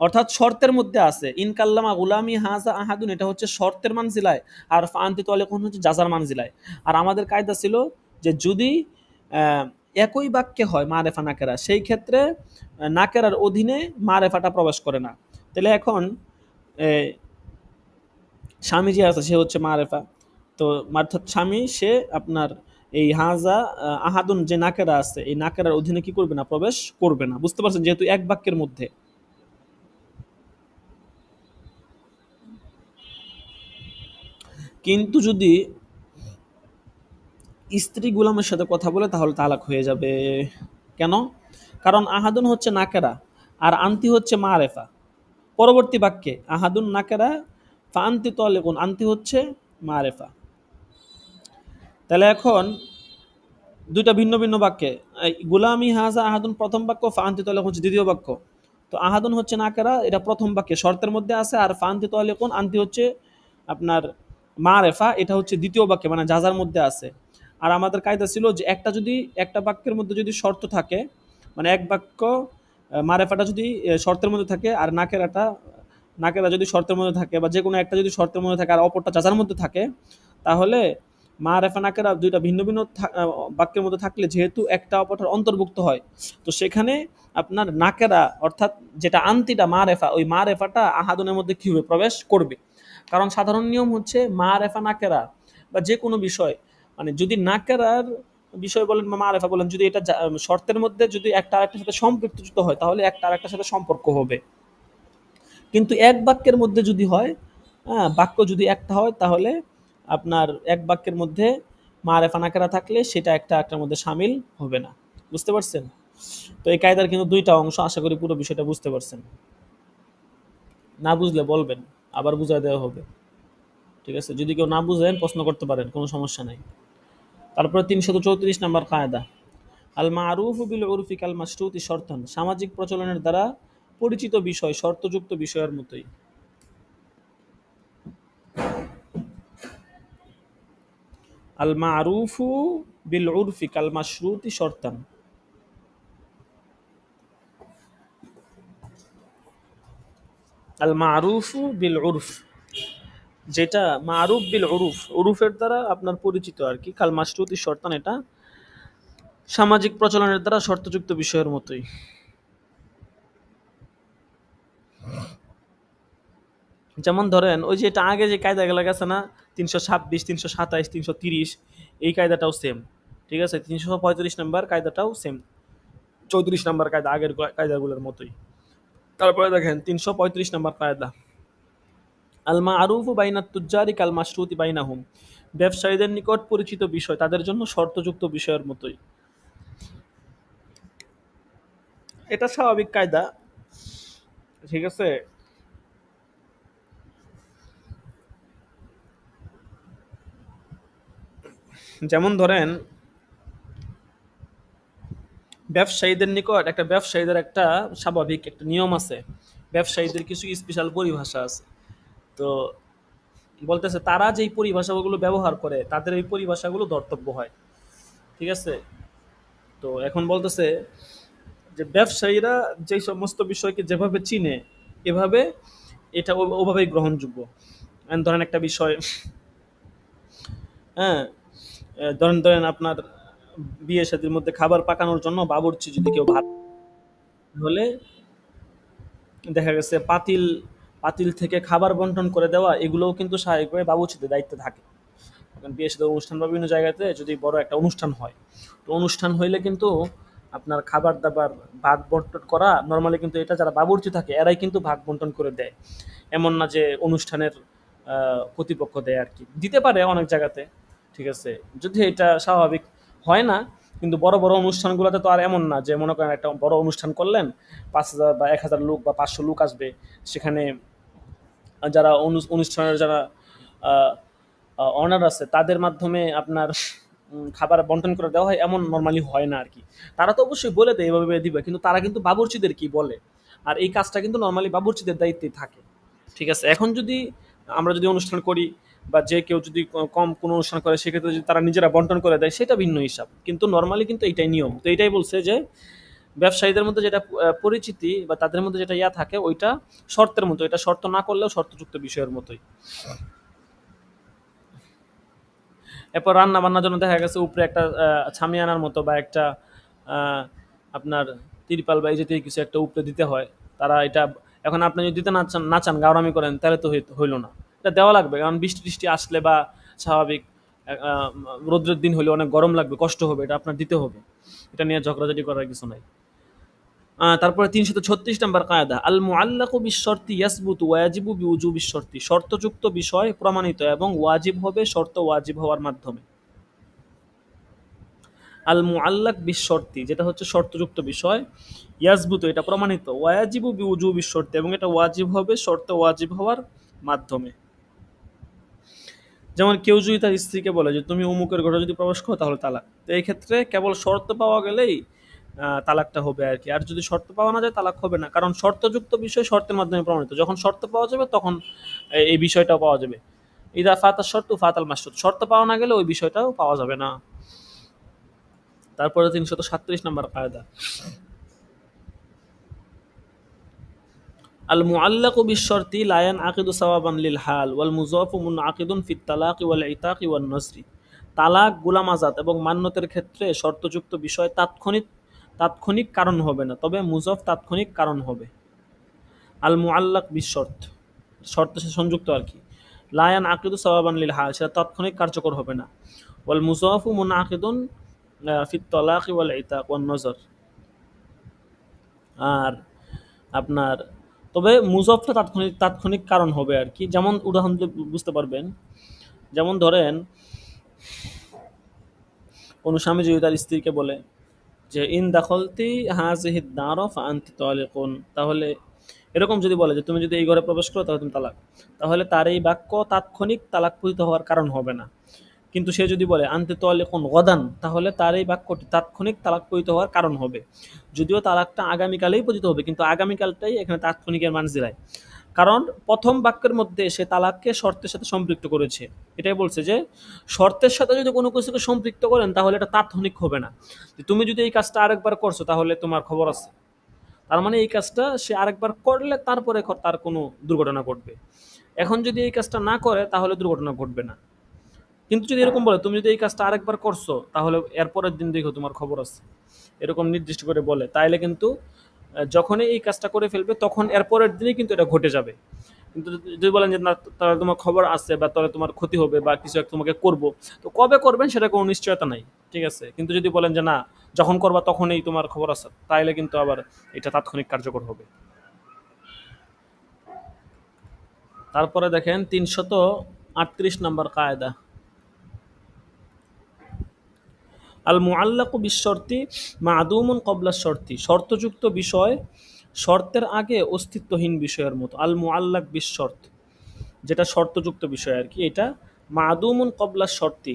অর্থাৎ শর্তের মধ্যে আছে, ইন কাল্লামা গুলামি হাজা আহাদুন এটা হচ্ছে শর্তের মানজিলায়, আর ফান্তি তলে কোন হচ্ছে জাজার মানজিলায়। আর আমাদের কায়দা ছিল যে যদি একই বাক্যে হয় মারেফা নাকেরা, সেই ক্ষেত্রে নাকেরার অধীনে মারেফাটা প্রবেশ করে না। তাহলে এখন স্বামী যে আছে সে হচ্ছে মারেফা, তো অর্থাৎ স্বামী সে আপনার এই হাজা আহাদুন যে নাকেরা আছে এই নাকেরার অধীনে কি করবে না, প্রবেশ করবে না। বুঝতে পারছেন? যেহেতু এক বাক্যের মধ্যে। কিন্তু যদি স্ত্রী গুলামের সাথে কথা বলে তাহলে তালাক হয়ে যাবে। কেন? কারণ আহাদুন হচ্ছে নাকেরা আর আন্তি হচ্ছে মারেফা। পরবর্তী বাক্যে আহাদুন নাকেরা ফান্তি তলেকুন, আন্তি হচ্ছে মারেফা। তাহলে এখন দুইটা ভিন্ন ভিন্ন বাক্যে, গুলামি হাজা আহাদুন প্রথম বাক্য, ফান্তি তলেকুন হচ্ছে দ্বিতীয় বাক্য। তো আহাদুন হচ্ছে নাকেরা, এটা প্রথম বাক্যে শর্তের মধ্যে আছে, আর ফান্তি তলেকুন আন্তি হচ্ছে আপনার মারেফা, এটা হচ্ছে দ্বিতীয় বাক্যে মানে জাজার মধ্যে আছে। আর আমাদের কায়দা ছিল যে একটা বাক্যের মধ্যে যদি শর্ত থাকে মানে এক বাক্য মারেফাটা যদি শর্তের মধ্যে থাকে আর নাকেরা যদি শর্তের মধ্যে থাকে বা যে কোনো একটা যদি শর্তের মধ্যে থাকে আর অপরটা যাচার মধ্যে থাকে, তাহলে মারেফা নাকেরা দুইটা ভিন্ন ভিন্ন বাক্যের মধ্যে থাকলে যেহেতু একটা অপরটার অন্তর্ভুক্ত হয়, তো সেখানে আপনার নাকেরা অর্থাৎ যেটা আন্তিটা মারেফা, ওই মারেফাটা আহাদনের মধ্যে কি হবে, প্রবেশ করবে। কারণ সাধারণ নিয়ম হচ্ছে মারেফা নাকেরা বা যে কোনো বিষয়, মানে যদি নাকেরার বিষয় বলেন বা মারেফা বলেন, যদি এটা শর্তের মধ্যে যদি একটা আরেকটার সাথে সম্পৃক্ত হয় তাহলে একটা আরেকটার সাথে সম্পর্ক হবে। কিন্তু এক বাক্যের মধ্যে যদি হয়, হ্যাঁ, বাক্য যদি একটা হয় তাহলে আপনার এক বাক্যের মধ্যে মারেফা নাকেরা থাকলে সেটা একটা একটার মধ্যে শামিল হবে না। বুঝতে পারছেন? তো এই কায়দার কিন্তু দুইটা অংশ, আশা করি পুরো বিষয়টা বুঝতে পারছেন। না বুঝলে বলবেন, আবার বুঝাই দেওয়া হবে। ঠিক আছে, যদি কেউ না বুঝেন প্রশ্ন করতে পারেন, কোনো সমস্যা নাই। তারপরে ৩৩৪ নাম্বার কায়দা, আল মারুফ বিল উরফি কাল মাশরুতি শর্তান, সামাজিক প্রচলনের দ্বারা পরিচিত বিষয় শর্তযুক্ত বিষয়ের মতোই। আল মারুফু বিল উরফি কাল মাশরুতি শর্তান, আল মারুফু বিল উরফ, যেটা মারুফ বিল উরুফ, উরুফের দ্বারা আপনার পরিচিত আর কি, কাল মাশরুতি শর্তান, এটা সামাজিক প্রচলনের দ্বারা শর্তযুক্ত বিষয়ের মতোই। যেমন ধরেন ওই যে এটা আগে যে কায়দাগুলো গেছে না, ৩২৬, ৩২৭, ৩৩০, এই কায়দাটাও সেম। ঠিক আছে, ৩৩৫ নাম্বার কায়দাটাও সেম, ৩৪ নাম্বার কায়দা আগের কায়দাগুলোর মতোই। তারপরে দেখেন ৩৩৫ নাম্বার কায়দা, আল মারুফু বাইনাত তুজ্জারি কাল মাশরুতি বাইনাহুম, ব্যবসায়ীদের নিকট পরিচিত বিষয় তাদের জন্য শর্তযুক্ত বিষয়ের মতোই। এটা স্বাভাবিক কায়দা। ঠিক আছে, যেমন ধরেন ব্যবসায়ীদের নিকট একটা, ব্যবসায়ীদের একটা স্বাভাবিক একটা নিয়ম আছে, ব্যবসায়ীদের কিছু স্পেশাল পরিভাষা আছে। তো বলতেছে তারা যেই পরিভাষাগুলো ব্যবহার করে তাদের এই পরিভাষাগুলো ধর্তব্য হয়। ঠিক আছে, তো এখন বলতেছে যে ব্যবসায়ীরা যেই সমস্ত বিষয়কে যেভাবে চিনে এভাবে এটা ওভাবেই গ্রহণযোগ্য। ধরেন একটা বিষয়, হ্যাঁ, ধরেন ধরেন আপনার বিয়ে শাদীর মধ্যে খাবার পাকানোর জন্য বাবুর্চি যদি কেউ ভাত, হলে দেখা গেছে পাতিল পাতিল থেকে খাবার বন্টন করে দেওয়া, এগুলোও কিন্তু স্বাভাবিকভাবে বাবুর্চিদের দায়িত্বে থাকে। এখন বিয়ে সাথে অনুষ্ঠান বা বিভিন্ন জায়গাতে যদি বড় একটা অনুষ্ঠান হয়, তো অনুষ্ঠান হইলে কিন্তু আপনার খাবার দাবার ভাগ বন্টন করা নর্মালি কিন্তু এটা যারা বাবুর্চি থাকে এরাই কিন্তু ভাগ বন্টন করে দেয়। এমন না যে অনুষ্ঠানের কর্তৃপক্ষ দেয় আর কি, দিতে পারে অনেক জায়গাতে। ঠিক আছে, যদি এটা স্বাভাবিক হয় না, কিন্তু বড় বড় অনুষ্ঠানগুলোতে তো আর এমন না যে মনে করেন একটা বড় অনুষ্ঠান করলেন, ৫,০০০ বা ১,০০০ লোক বা ৫০০ লোক আসবে, সেখানে যারা অনুষ্ঠানের যারা অনার আছে তাদের মাধ্যমে আপনার খাবার বন্টন করে দেওয়া হয়, এমন নর্মালি হয় না আর কি। তারা তো অবশ্যই বলে দেয় এভাবে দিবে, কিন্তু তারা কিন্তু বাবুর্চিদের কি বলে, আর এই কাজটা কিন্তু নর্মালি বাবুর্চিদের দায়িত্বে থাকে। ঠিক আছে, এখন যদি আমরা যদি অনুষ্ঠান করি বা যে কেউ যদি কম কোনো অনুষ্ঠান করে, সেক্ষেত্রে যদি তারা নিজেরা বন্টন করে দেয় সেটা ভিন্ন হিসাব, কিন্তু নর্মালি কিন্তু এইটাই নিয়ম। তো এইটাই বলছে যে ব্যবসায়ীদের মধ্যে যেটা পরিচিতি বা তাদের মধ্যে যেটা ইয়া থাকে ওইটা শর্তের মতো, এটা শর্ত না করলেও শর্তযুক্ত বিষয়ের মতোই। এরপর রান্না বান্নার জন্য দেখা গেছে উপরে একটা ছামিয়ানার মতো বা একটা আপনার তিরপাল বা এই জাতীয় কিছু একটা উপরে দিতে হয়। তারা এটা, এখন আপনি যদি দিতে না চান গাওরামি করেন তাহলে তো হইলো না, এটা দেওয়া লাগবে। কারণ বৃষ্টি টিষ্টি আসলে বা স্বাভাবিক রৌদ্রের দিন হলে অনেক গরম লাগবে, কষ্ট হবে, এটা আপনার দিতে হবে। এটা নিয়ে ঝগড়াঝাটি করার কিছু নাই। তারপরে ৩৩৬ নাম্বার কায়দা, আল মুআল্লাকু বিশ-শর্তি ইয়াসবুতু ওয়া ইয়াজিবু বিউজুবিশ শর্তি, শর্তযুক্ত বিষয় প্রমাণিত এবং ওয়াজিব হবে শর্ত ওয়াজিব হওয়ার মাধ্যমে। আল মুআল্লাক বিশ-শর্তি, যেটা হচ্ছে শর্তযুক্ত বিষয়, ইয়াসবুতু এটা প্রমাণিত, ওয়া ইয়াজিবু বিউজুবিশ শর্তি এবং এটা ওয়াজিব হবে শর্ত ওয়াজিব হওয়ার মাধ্যমে। যেমন কেউ যদি তার স্ত্রীকে বলে যে তুমি অমুকের ঘরে যদি প্রবেশ করো তাহলে তালাক, তো এই ক্ষেত্রে কেবল শর্ত পাওয়া গেলেই তালাকটা হবে আর কি। আর যদি শর্ত পাওয়া না যায় তালাক হবে না, কারণ শর্তযুক্ত বিষয় শর্তের মাধ্যমে প্রমাণিত। যখন শর্ত পাওয়া যাবে তখন এই বিষয়টাও পাওয়া যাবে। ইদা ফাতার শর্ত ফাতাল মাসরুত, শর্ত পাওয়া না গেলে ওই বিষয়টাও পাওয়া যাবে না। তারপরে ৩৩৭ নম্বর কায়দা, আল মুআল্লাকু বিশ-শর্তি লা ইয়ানআকিদু সাওয়াবান লিল হাল ওয়াল মুযাফু মুনআকিদুন ফিত তালাকি ওয়াল ইতাকি ওয়ান নজরি। তালাক, গোলাম আজাদ এবং মান্যতের ক্ষেত্রে শর্তযুক্ত বিষয় তাৎক্ষণিক কারণ হবে না, তবে মুজফ তাৎক্ষণিক কারণ হবে। আল মুআল্লাক বিশ-শর্ত, শর্তের সাথে সংযুক্ত আর কি। লা ইয়ানআকিদু সাওয়াবান লিল হাল, সেটা তাৎক্ষণিক কার্যকর হবে না। ওয়াল মুযাফু মুনআকিদুন ফিত তালাকি ওয়াল ইতাক ওয়ান নজর। আর আপনার তবে মুজফটা তাৎক্ষণিক কারণ হবে আর কি। যেমন উদাহরণ দিলে বুঝতে পারবেন, যেমন ধরেন কোন স্বামী যদি তার স্ত্রীকে বলে যে ইন দাখলতি হাযিহিদ দার ফাআনতি তালিকুন, তাহলে এরকম যদি বলে যে তুমি যদি এই ঘরে প্রবেশ করো তাহলে তুমি তালাক, তাহলে তার এই বাক্য তাৎক্ষণিক তালাক পতিত হওয়ার কারণ হবে না। কিন্তু সে যদি বলে আনতে তালিকুন গদান, তাহলে তার এই বাক্যটি তাৎক্ষণিক তালাক পতিত হওয়ার কারণ হবে। যদিও তালাকটা আগামীকালেই পতিত হবে, কিন্তু আগামীকালটাই এখানে তাৎক্ষণিকের মান জিরায়। কারণ প্রথম বাক্যের মধ্যে সে তালাককে শর্তের সাথে সম্পৃক্ত করেছে। এটাই বলছে যে শর্তের সাথে যদি কোনো কিছুকে সম্পৃক্ত করেন তাহলে এটা তাৎক্ষণিক হবে না। যে তুমি যদি এই কাজটা আরেকবার করছো তাহলে তোমার খবর আছে, তার মানে এই কাজটা সে আরেকবার করলে তারপরে তার কোনো দুর্ঘটনা ঘটবে। এখন যদি এই কাজটা না করে তাহলে দুর্ঘটনা ঘটবে না। কিন্তু যদি এরকম বলে তুমি যদি এই কাজটা আরেকবার করছো তাহলে এরপরের দিন দেখো তোমার খবর আছে, এরকম নির্দিষ্ট করে বলে, তাইলে কিন্তু যখনই এই কাজটা করে ফেলবে তখন এরপরের দিনই কিন্তু এটা ঘটে যাবে। কিন্তু যদি বলেন যে না তাহলে তোমার খবর আছে বা তাহলে তোমার ক্ষতি হবে বা কিছু একটা তোমাকে করবো, তো কবে করবেন সেটা কোনো নিশ্চয়তা নাই, ঠিক আছে। কিন্তু যদি বলেন যে না যখন করবা তখনই তোমার খবর আছে, তাইলে কিন্তু আবার এটা তাৎক্ষণিক কার্যকর হবে। তারপরে দেখেন ৩৩৮ নম্বর কায়দা, আল মুআল্লাকু বিশ-শর্তি মা'দুমুন ক্বাবলা আশ-শর্তি। শর্তযুক্ত বিষয় শর্তের আগে অস্তিত্বহীন বিষয়ের মতো। আল মুআল্লাক বিশ-শর্ত, যেটা শর্তযুক্ত বিষয় আর কি, এটা মা'দুমুন ক্বাবলা আশ-শর্তি,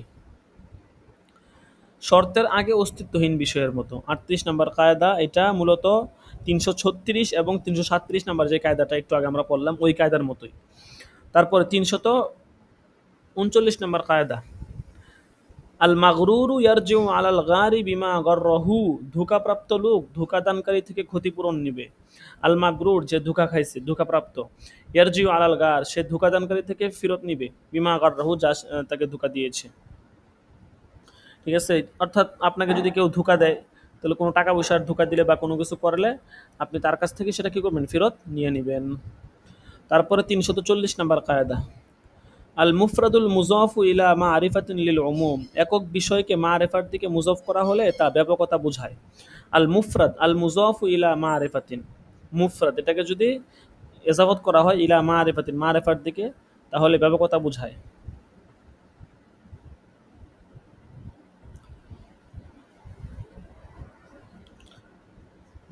শর্তের আগে অস্তিত্বহীন বিষয়ের মতো। ৩৮ নম্বর কায়দা, এটা মূলত ৩৩৬ এবং ৩৩৭ নম্বর যে কায়দাটা একটু আগে আমরা পড়লাম ওই কায়দার মতোই। তারপরে ৩৩৯ নম্বর কায়দা, আল মাগরুরু ইয়ারজিউ আলাল গারি বিমা গররহু। ধোঁকাপ্রাপ্ত লোক ধোঁকাদানকারী থেকে ক্ষতিপূরণ নিবে। আল মাগরুর, যে ধোঁকা খাইছে, ধোঁকাপ্রাপ্ত, ইয়ারজিউ আলাল গার, সে ধোঁকাদানকারী থেকে ফেরত নিবে, বিমা গররহু, যা তাকে ধোঁকা দিয়েছে। ঠিক আছে, অর্থাৎ আপনাকে যদি কেউ ধোঁকা দেয় তাহলে কোনো টাকা পয়সার ধোঁকা দিলে বা কোনো কিছু করলে আপনি তার কাছ থেকে সেটা কি করবেন, ফেরত নিয়ে নেবেন। তারপরে ৩৪০ নম্বর কায়দা, আল মুফরাদুল মুজাফু ইলা মারিফাতিন লিল উমুম। একক বিষয়কে মারিফার দিকে মুজাফ করা হলে তা ব্যাপকতা বোঝায়। আল মুফরাদ আল মুজাফু ইলা মারিফাতিন, মুফরাদ এটাকে যদি ইজাফত করা হয় ইলা মারিফাতিন, মারিফার দিকে, তাহলে ব্যাপকতা বোঝায়।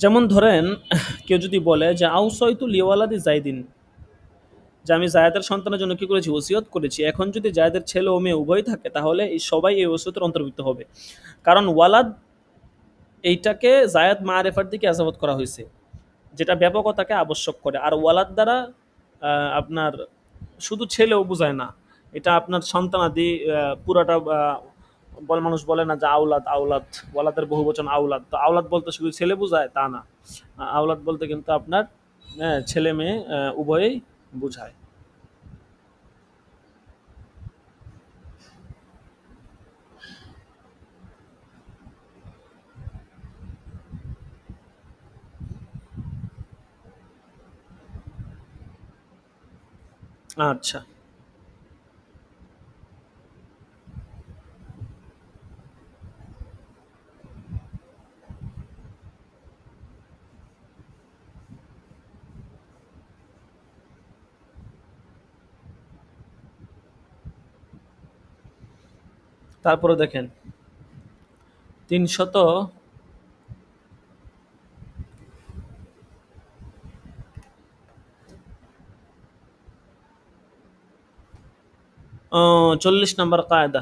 যেমন ধরেন কেউ যদি বলে যে আউসাইতু লিওয়ালাদি জাইদিন, যে আমি জায়েদের সন্তানের জন্য কি করেছি, ওসিয়ত করেছি। এখন যদি জায়েদের ছেলে ও মেয়ে উভয় থাকে তাহলে এই সবাই এই ওসিয়তের অন্তর্ভুক্ত হবে, কারণ ওয়ালাদ এইটাকে জায়েদ মারেফার দিকে আজাবত করা হয়েছে, যেটা ব্যাপকতাকে আবশ্যক করে। আর ওয়ালাদ দ্বারা আপনার শুধু ছেলেও বোঝায় না, এটা আপনার সন্তানাদি পুরাটা মানুষ বলে না যে আওলাদ আওলাদ, ওয়ালাদের বহু বচন আওলাদ, তো আওলাদ বলতে শুধু ছেলে বোঝায় তা না, আওলাদ বলতে কিন্তু আপনার ছেলে মেয়ে উভয়েই বোঝায়। আচ্ছা, তারপরে দেখেন ৩৪০ নম্বর কায়দা,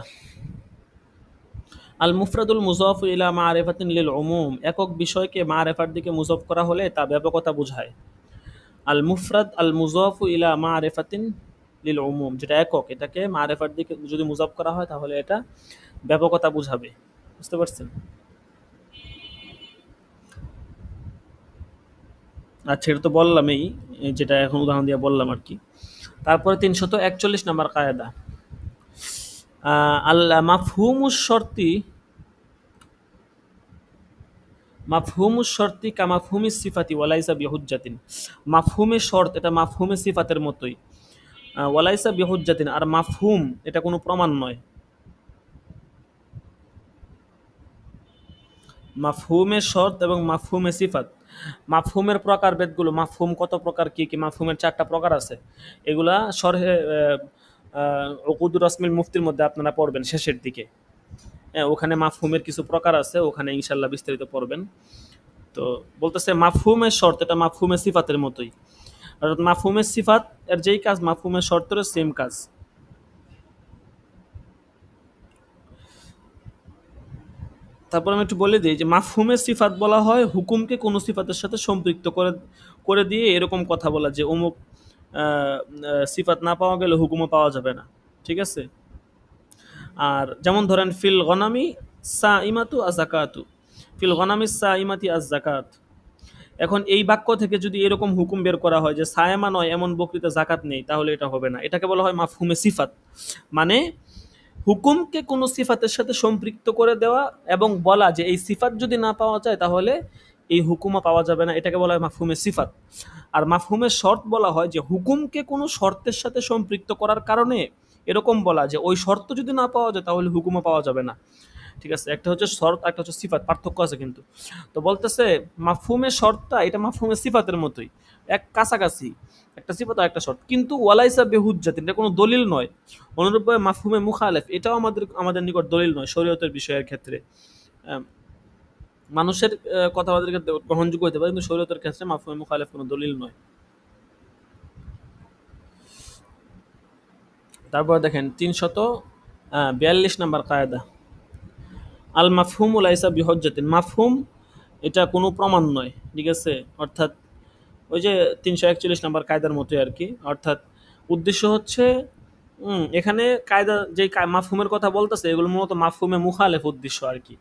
আল মুফরাদুল মুজাফু ইলা মারিফাতিন লিল উমুম। একক বিষয়কে মারিফার দিকে মুজাফ করা হলে তা ব্যাপকতা বোঝায়। আল মুফরাদ আল মুজাফু ইলা মারিফাতিন লিল উমুম, যেটা একক, এটাকে মারিফার দিকে যদি মুজাফ করা হয় তাহলে এটা ব্যাপকতা বোঝাবে। বুঝতে পারছেন? আচ্ছা, এটা তো বললামই। যেটা এখন উদাহরণ দিয়ে বললাম আর কি। তারপরে 341 নম্বর কায়দা, আল মাফহুমুশ শর্তি কা মাফহুমিস সিফাতি ওয়ালাইসা বিহুজ্জাতিন। মাফহুমের শর্ত এটা মাফহুমে সিফাতের মতোই, ওয়ালাইসা বিহুজ্জাতিন, আর মাফহুম এটা কোনো প্রমাণ নয়। মাফহুমের শর্ত এবং মাফহুমে সিফাত, মাফহুমের প্রকারভেদগুলো, মাফহুম কত প্রকার, কি কি মাফহুমের 4টা প্রকার আছে, এগুলা শরহে উকুদুর রাসমিল মুফতির মধ্যে আপনারা পড়বেন শেষের দিকে। হ্যাঁ, ওখানে মাফহুমের কিছু প্রকার আছে, ওখানে ইনশাল্লাহ বিস্তারিত পড়বেন। তো বলতেছে মাফহুমের শর্ত এটা মাফহুমের সিফাতের মতোই, অর্থাৎ মাফহুমের সিফাত এর যেই কাজ মাফহুমের শর্তেরও সেম কাজ। তারপর আমি একটু বলে দিই যে মাফহুমের সিফাত বলা হয় হুকুমকে কোনো সিফাতের সাথে সম্পৃক্ত করে করে দিয়ে এরকম কথা বলা যে অমুক সিফাত না পাওয়া গেলে হুকুমও পাওয়া যাবে না, ঠিক আছে। আর যেমন ধরেন ফিল গনামি সা ইমাতু আজাকাতু, ফিল গনামি সা ইমাতি আজ জাকাত। এখন এই বাক্য থেকে যদি এরকম হুকুম বের করা হয় যে সায়েমা নয় এমন বকরিতে জাকাত নেই, তাহলে এটা হবে না। এটাকে বলা হয় মাফহুমে সিফাত, মানে হুকুমকে কোনো সিফাতের সাথে সম্পৃক্ত করে দেওয়া এবং বলা যে এই সিফাত যদি না পাওয়া যায় তাহলে এই হুকুমও পাওয়া যাবে না, এটাকে বলা হয় মাফহুমে সিফাত। আর মাফহুমের শর্ত বলা হয় যে হুকুমকে কোনো শর্তের সাথে সম্পৃক্ত করার কারণে এরকম বলা যে ওই শর্ত যদি না পাওয়া যায় তাহলে হুকুমও পাওয়া যাবে না, ঠিক আছে। একটা হচ্ছে শর্ত, একটা হচ্ছে সিফাত, পার্থক্য আছে কিন্তু। তো বলতেছে মাফহুমের শর্তটা এটা মাফহুমের সিফাতের মতোই, এক কাছাকাছি, একটা সিফাত আর একটা শর্ত, কিন্তু ওয়ালাইসা বেহুজ্জাতিন, এটা কোনো দলিল নয়। অনুরূপভাবে মাফহুমে মুখালেফ এটাও আমাদের নিকট দলিল নয় শরীয়তের বিষয়ের ক্ষেত্রে। মানুষের কথাবার্তাকে গ্রহণযোগ্য হতে পারে, কিন্তু শরীয়তের ক্ষেত্রে মাফহুমে মুখালেফ কোনো দলিল নয়। তারপর দেখেন 342 নম্বর কায়দা, আল মাফহুম লাইসা বিহজ্জাতিন। মাফহুম এটা কোনো প্রমাণ নয়, ঠিক আছে। অর্থাৎ ওই যে 341 নম্বর কায়দার মতোই আর কি। অর্থাৎ উদ্দেশ্য হচ্ছে এখানে কায়দা যে মাফহুমের কথা বলতেছে এগুলো মূলত মাফহুমে মুখালেফ উদ্দেশ্য আর কি,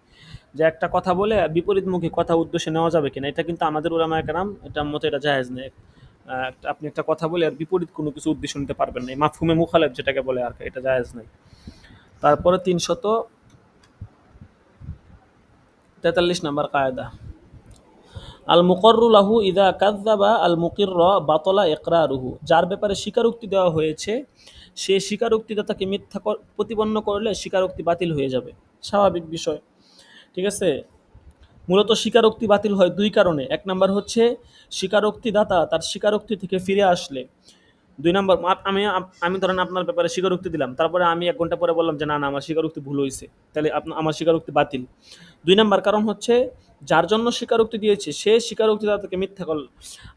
যে একটা কথা বলে বিপরীতমুখী কথা উদ্দেশ্যে নেওয়া যাবে কিনা, এটা কিন্তু আমাদের উলামায়ে কেরাম এটার মতো এটা জায়েজ নেই। আপনি একটা কথা বলে আর বিপরীত কোনো কিছু উদ্দেশ্য নিতে পারবেন না, মাফহুমে মুখালেফ যেটাকে বলে আর কি, এটা জায়েজ নেই। তারপরে 343 নম্বর কায়দা, আল মুকররু লাহু ইদা কাযযাবা আল মুকিররা বাতলা ইকরারুহু। যার ব্যাপারে স্বীকারোক্তি দেওয়া হয়েছে সে স্বীকারোক্তিদাতাকে মিথ্যা প্রতিপন্ন করলে স্বীকারোক্তি বাতিল হয়ে যাবে, স্বাভাবিক বিষয়, ঠিক আছে। মূলত স্বীকারোক্তি বাতিল হয় দুই কারণে। এক নাম্বার হচ্ছে স্বীকারোক্তিদাতা তার স্বীকারোক্তি থেকে ফিরে আসলে। দুই নম্বর, আমি আমি ধরেন আপনার ব্যাপারে স্বীকারোক্তি দিলাম, তারপরে আমি 1 ঘন্টা পরে বললাম যে না না আমার স্বীকারোক্তি ভুল হয়েছে, তাহলে আমার স্বীকারোক্তি বাতিল। দুই নম্বর কারণ হচ্ছে যার জন্য স্বীকারোক্তি দিয়েছে সে স্বীকারোক্তিদাতাকে মিথ্যা করল।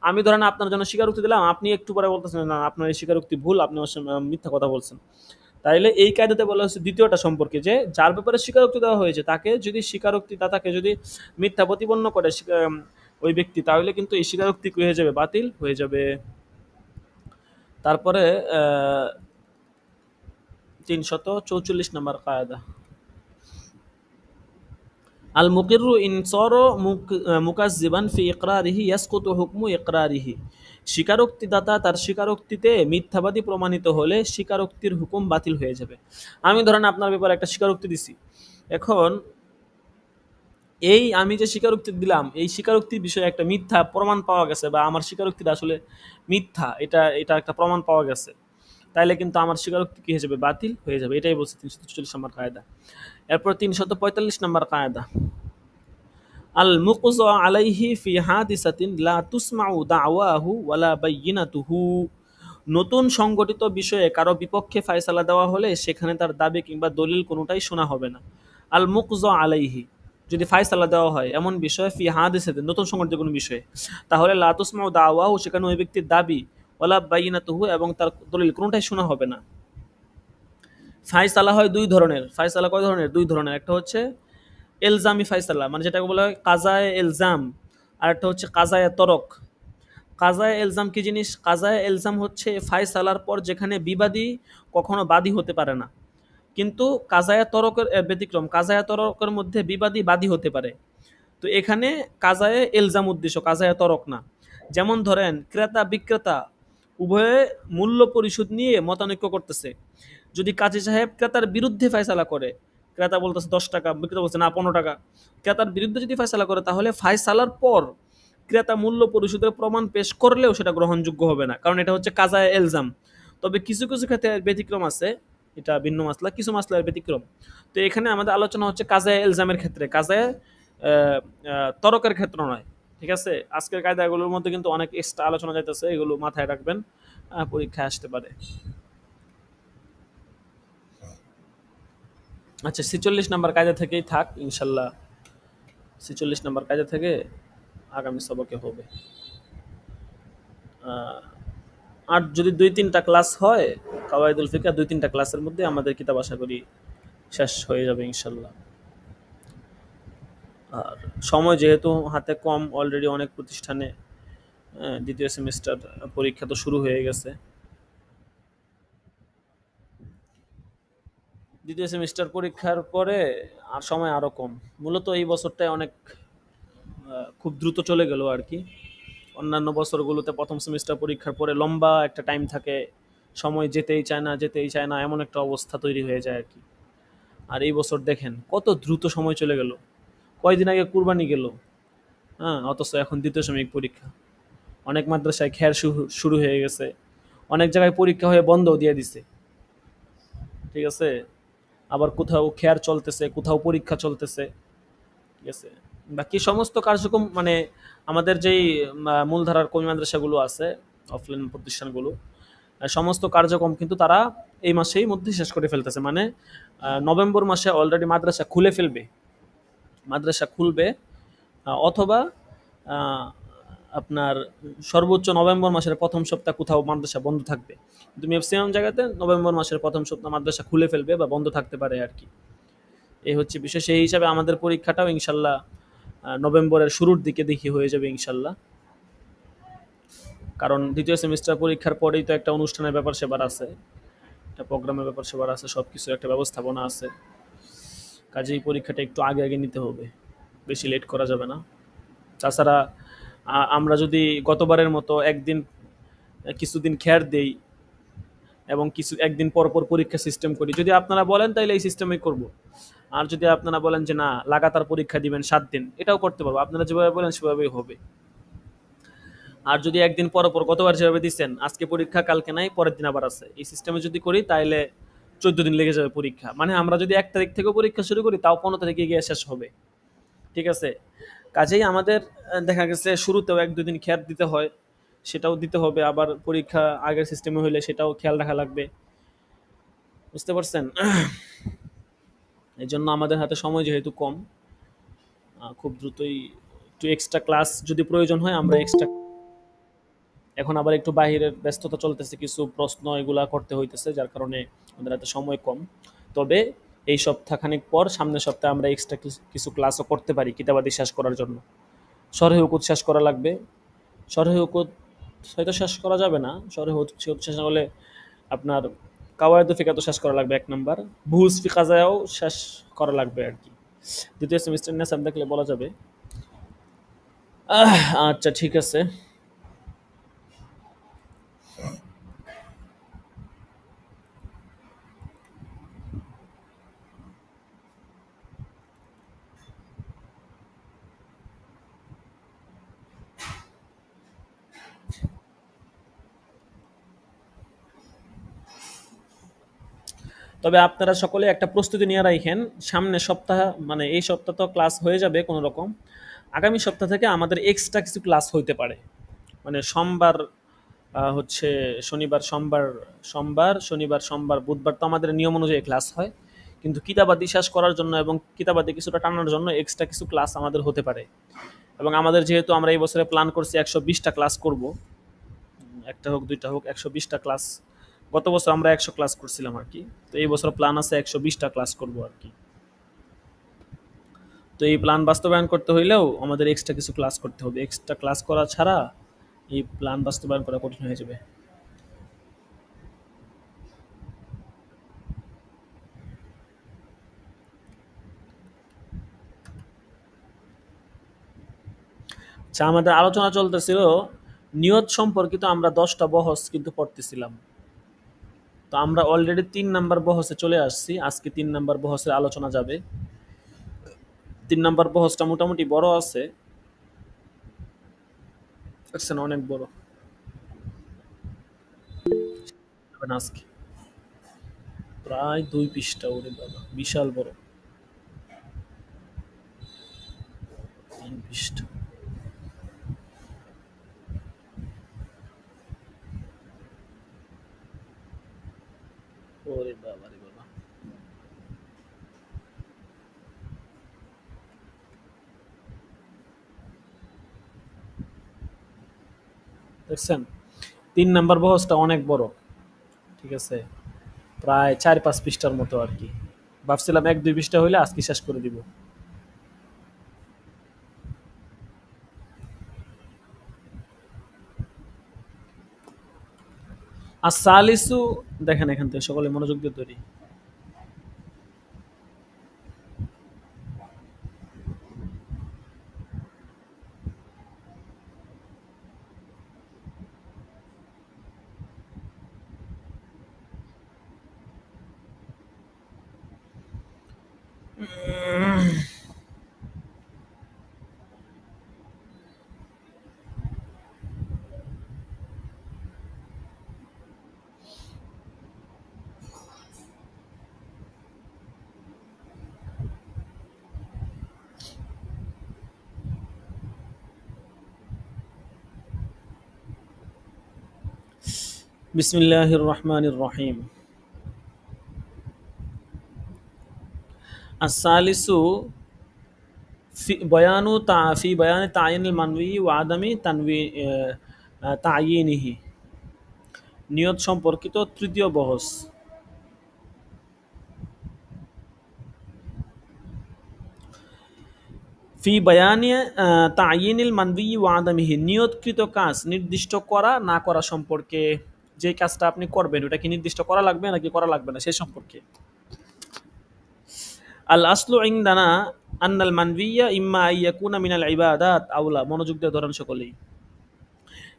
আমি ধরেন আপনার জন্য স্বীকারোক্তি দিলাম, আপনি একটু পরে বলতেছেন না আপনার এই স্বীকারোক্তি ভুল, আপনি মিথ্যা কথা বলছেন। তাইলে এই কায়দাতে বলা হচ্ছে দ্বিতীয়টা সম্পর্কে, যে যার ব্যাপারে স্বীকারোক্তি দেওয়া হয়েছে তাকে যদি স্বীকারোক্তিদাতাকে যদি মিথ্যা প্রতিপন্ন করে ওই ব্যক্তি, তাহলে কিন্তু এই স্বীকারোক্তি কি হয়ে যাবে, বাতিল হয়ে যাবে। তারপরে 344 নম্বর কায়দা, আল মুকিররু ইন সর মুকাজ্জিবান ফি ইকরারিহি ইয়াসকুতু হুকমু ইকরারিহি। স্বীকারোক্তিদাতা তার স্বীকারোক্তিতে মিথ্যাবাদী প্রমাণিত হলে স্বীকারোক্তির হুকুম বাতিল হয়ে যাবে। আমি ধরেন আপনার ব্যাপারে একটা স্বীকারোক্তি দিছি, এখন এই আমি যে স্বীকারোক্তি দিলাম এই স্বীকারোক্তির বিষয়ে একটা মিথ্যা প্রমাণ পাওয়া গেছে, বা আমার স্বীকারোক্তিটা আসলে মিথ্যা, এটা একটা প্রমাণ পাওয়া গেছে, তাইলে কিন্তু আমার স্বীকারোক্তি কি হয়ে যাবে, বাতিল হয়ে যাবে। এটাই বলছে 344 নম্বর কায়দা। এরপর 345 নম্বর কায়দা, আল মুকযা আলাইহি ফি হাদিসাতিন লা তুসমাউ দাওয়াহু ওয়ালা বাইয়িনাতুহু। নতুন সংগঠিত বিষয়ে কারো বিপক্ষে ফয়সালা দেওয়া হলে সেখানে তার দাবি কিংবা দলিল কোনোটাই শোনা হবে না। আল মুকযা আলাইহি, যদি ফয়সালা দেওয়া হয় এমন বিষয়ে ফি হাদিসাতিন নতুন সংগঠিত কোনো বিষয়ে, তাহলে লা তুসমাউ দাওয়াহু সেখানে ওই ব্যক্তির দাবি, ওয়ালা বাইয়িনাতুহু এবং তার দলিল কোনোটাই শোনা হবে না। ফায়সালা হয় দুই ধরনের। ফায়সালা কয় ধরনের? দুই ধরনের। একটা হচ্ছে এলজামি ফায়সালা, মানে যেটাকে বলা হয় কাজায়ে এলজাম, আর একটা হচ্ছে কাজায়ে তরক। কাজায়ে এলজাম কি জিনিস? কাজায়ে এলজাম হচ্ছে ফায়সালার পর যেখানে বিবাদী কখনো বাদী হতে পারে না, কিন্তু কাজায়ে তরকের ব্যতিক্রম। কাজায়ে তরকের মধ্যে বিবাদী বাদী হতে পারে। তো এখানে কাজায়ে এলজাম উদ্দেশ্য, কাজায়ে তরক না। যেমন ধরেন ক্রেতা বিক্রেতা উভয়ে মূল্য পরিশোধ নিয়ে মতানৈক্য করতেছে, যদি কাজী সাহেব ক্রেতার বিরুদ্ধে ফয়সালা করে, ক্রেতা বলতেছে 10 টাকা, বিক্রেতা বলছে না 15 টাকা, ক্রেতার বিরুদ্ধে যদি ফয়সালা করে তাহলে ফয়সালার পর ক্রেতা মূল্য পরিশোধের প্রমাণ পেশ করলেও সেটা গ্রহণযোগ্য হবে না, কারণ এটা হচ্ছে কাজায়ে এলজাম। তবে কিছু কিছু ক্ষেত্রে ব্যতিক্রম আছে, এটা ভিন্ন মাসলা, কিছু মাসলার ব্যতিক্রম। তো এখানে আমাদের আলোচনা হচ্ছে কাজায়ে এলজামের ক্ষেত্রে, কাজায়ে তরকের ক্ষেত্র নয়। ঠিক আছে, আজকের কায়দাগুলোর মধ্যে কিন্তু অনেক এক্সট্রা আলোচনা যাইতেছে, এগুলো মাথায় রাখবেন, পরীক্ষায় আসতে পারে। আচ্ছা, 46 নম্বর কায়দা থেকেই থাক ইনশাল্লাহ, 46 নম্বর কায়দা থেকে আগামী সবকে হবে। আর যদি 2-3টা ক্লাস হয় কাওয়াইদুল ফিকহ, 2-3টা ক্লাসের মধ্যে আমাদের কিতাব আশা করি শেষ হয়ে যাবে ইনশাল্লাহ। আর সময় যেহেতু হাতে কম, অলরেডি অনেক প্রতিষ্ঠানে দ্বিতীয় সেমিস্টার পরীক্ষা তো শুরু হয়ে গেছে, দ্বিতীয় সেমিস্টার পরীক্ষার পরে আর সময় আরও কম। মূলত এই বছরটায় অনেক খুব দ্রুত চলে গেল আর কি। অন্যান্য বছরগুলোতে প্রথম সেমিস্টার পরীক্ষার পরে লম্বা একটা টাইম থাকে, সময় যেতেই চায় না এমন একটা অবস্থা তৈরি হয়ে যায় আর কি। আর এই বছর দেখেন কত দ্রুত সময় চলে গেল, কয়দিন আগে কুরবানি গেল, হ্যাঁ, অথচ এখন দ্বিতীয় সাময়িক পরীক্ষা। অনেক মাদ্রাসায় খেয়ার শুরু হয়ে গেছে, অনেক জায়গায় পরীক্ষা হয়ে বন্ধও দিয়ে দিছে। ঠিক আছে, আবার কোথাও খেয়ার চলতেছে, কোথাও পরীক্ষা চলতেছে। ঠিক আছে, বাকি সমস্ত কার্যক্রম মানে আমাদের যেই মূলধারার কমি মাদ্রাসাগুলো আছে, অফলাইন প্রতিষ্ঠানগুলো, সমস্ত কার্যক্রম কিন্তু তারা এই মাসেই মধ্যে শেষ করে ফেলতেছে। মানে নভেম্বর মাসে অলরেডি মাদ্রাসা খুলে ফেলবে, মাদ্রাসা খুলবে, অথবা আপনার সর্বোচ্চ নভেম্বর মাসের প্রথম সপ্তাহ কোথাও মাদ্রাসা বন্ধ থাকবে, কিন্তু ম্যাক্সিমাম জায়গাতে নভেম্বর মাসের প্রথম সপ্তাহ মাদ্রাসা খুলে ফেলবে বা বন্ধ থাকতে পারে আর কি। এই হচ্ছে বিষয়। সেই হিসাবে আমাদের পরীক্ষাটাও ইনশাল্লাহ নভেম্বরের শুরুর দিকে দেখি হয়ে যাবে ইনশাল্লাহ, কারণ দ্বিতীয় সেমিস্টার পরীক্ষার পরেই তো একটা অনুষ্ঠানের ব্যাপার সেবার আছে, একটা প্রোগ্রামের ব্যাপার সেবার আছে, সব কিছুর একটা ব্যবস্থাপনা আছে। কাজেই পরীক্ষাটা একটু আগে আগে নিতে হবে, বেশি লেট করা যাবে না। তাছাড়া আমরা যদি গতবারের মতো একদিন কিছুদিন খেয়ার দেই এবং একদিন পর পর পরীক্ষা সিস্টেম করি, যদি আপনারা বলেন তাহলে এই সিস্টেমই করব। আর যদি আপনারা বলেন যে না লাগাতার পরীক্ষা দিবেন 7 দিন, এটাও করতে পারবো, আপনারা যেভাবে বলেন সেভাবেই হবে। আর যদি একদিন পর পর গতবার যেভাবে দিচ্ছেন, আজকে পরীক্ষা কালকে নাই পরের দিন আবার আছে, এই সিস্টেমে যদি করি তাহলে 14 দিন লেগে যাবে পরীক্ষা। মানে আমরা যদি 1 তারিখ থেকে পরীক্ষা শুরু করি তাও 15 তারিখে গিয়ে শেষ হবে। ঠিক আছে, কাজেই আমাদের দেখা গেছে শুরুতেও 1-2 দিন খেয়াল দিতে হয়, সেটাও দিতে হবে। আবার পরীক্ষা আগের সিস্টেমে হইলে সেটাও খেয়াল রাখা লাগবে, বুঝতে পারছেন? এই জন্য আমাদের হাতে সময় যেহেতু কম, খুব দ্রুতই একটু এক্সট্রা ক্লাস যদি প্রয়োজন হয় আমরা এক্সট্রা, এখন আবার একটু বাহিরের ব্যস্ততা চলতেছে, কিছু প্রশ্ন এগুলা করতে হইতেছে, যার কারণে আমাদের হাতে সময় কম। তবে এই সপ্তাহখানিক পর সামনের সপ্তাহে আমরা এক্সট্রা কিছু ক্লাসও করতে পারি কিতাবাদি শেষ করার জন্য। শরহে উকুত শেষ করা লাগবে, শরহে উকুত হয়তো শেষ করা যাবে না, শরহে উকুত শেষ না হলে আপনার কাওয়ায়েদুল ফিকহ তো শেষ করা লাগবে 1 নম্বর, বুহুস ফিকাজাও শেষ করা লাগবে আর কি। দ্বিতীয় সেমিস্টার নেশাব দেখলে বলা যাবে। আচ্ছা ঠিক আছে। তবে আপনারা সকলে একটা প্রস্তুতি নিয়ে রাখেন, সামনের সপ্তাহ মানে এই সপ্তাহ তো ক্লাস হয়ে যাবে কোনো রকম, আগামী সপ্তাহ থেকে আমাদের এক্সট্রা কিছু ক্লাস হইতে পারে। মানে সোমবার হচ্ছে শনিবার বুধবার তো আমাদের নিয়ম অনুযায়ী ক্লাস হয়, কিন্তু কিতাবাদি শেষ করার জন্য এবং কিতাবাদি কিছুটা টানার জন্য এক্সট্রা কিছু ক্লাস আমাদের হতে পারে। এবং আমাদের যেহেতু আমরা এই বছরে প্ল্যান করছি 120টা ক্লাস করব, একটা হোক দুইটা হোক 120টা ক্লাস, গত বছর আমরা 100 ক্লাস করছিলাম আর কি, তো এই বছর প্ল্যান আছে 120টা ক্লাস করব আর কি। তো এই প্ল্যান বাস্তবায়ন করতে হইলেও আমাদের এক্সট্রা কিছু ক্লাস করতে হবে, এক্সট্রা ক্লাস করা ছাড়া এই প্ল্যান বাস্তবায়ন করা কঠিন হয়ে যাবে। আচ্ছা, আমাদের আলোচনা চলতেছিল নিয়ত সম্পর্কিত আমরা 10টা বহস কিন্তু পড়তেছিলাম। তো আমরা অলরেডি 3 নাম্বার বহসে চলে আসছি। আজকে 3 নাম্বার বহসের আলোচনা যাবে। 3 নাম্বার বহসটা মোটামুটি বড় আছে, দেখছেন অনেক বড় হবে না আজকে, প্রায় 2 পৃষ্ঠা, ওরে বাবা বিশাল বড়, 3 পৃষ্ঠা। ওরে বাবা রে বাবা, দেখছেন 3 নাম্বার বহসটা অনেক বড়, ঠিক আছে, প্রায় 4-5 পৃষ্ঠার মতো আর কি। ভাবছিলাম 1-2 পৃষ্ঠা হইলে আজকে শেষ করে দিব। আর সালিসু, দেখেন এখান থেকে সকলে মনোযোগ দিয়ে তৈরি। বিসমিল্লাহির রহমানির রহিম। আস-সালিসু ফি বায়ানি তায়িনিল মানবি ওয়া আদামি তায়িনিহি, নিয়ত সম্পর্কিত তৃতীয় বহস। ফি বায়ানি তায়িনিল মানবি ওয়া আদামিহি, নিয়তকৃত কাজ নির্দিষ্ট করা না করা সম্পর্কে। যে কাজটা আপনি করবেন ওটা কি নির্দিষ্ট করা লাগবে নাকি করা লাগবে না সে সম্পর্কে। আল আসলু ইনদানা আন্নাল মানবিয়া ইম্মা আইয়াকুনা মিনাল ইবাদাত আউলা, মনোযোগ দিয়ে ধরেন সকলেই।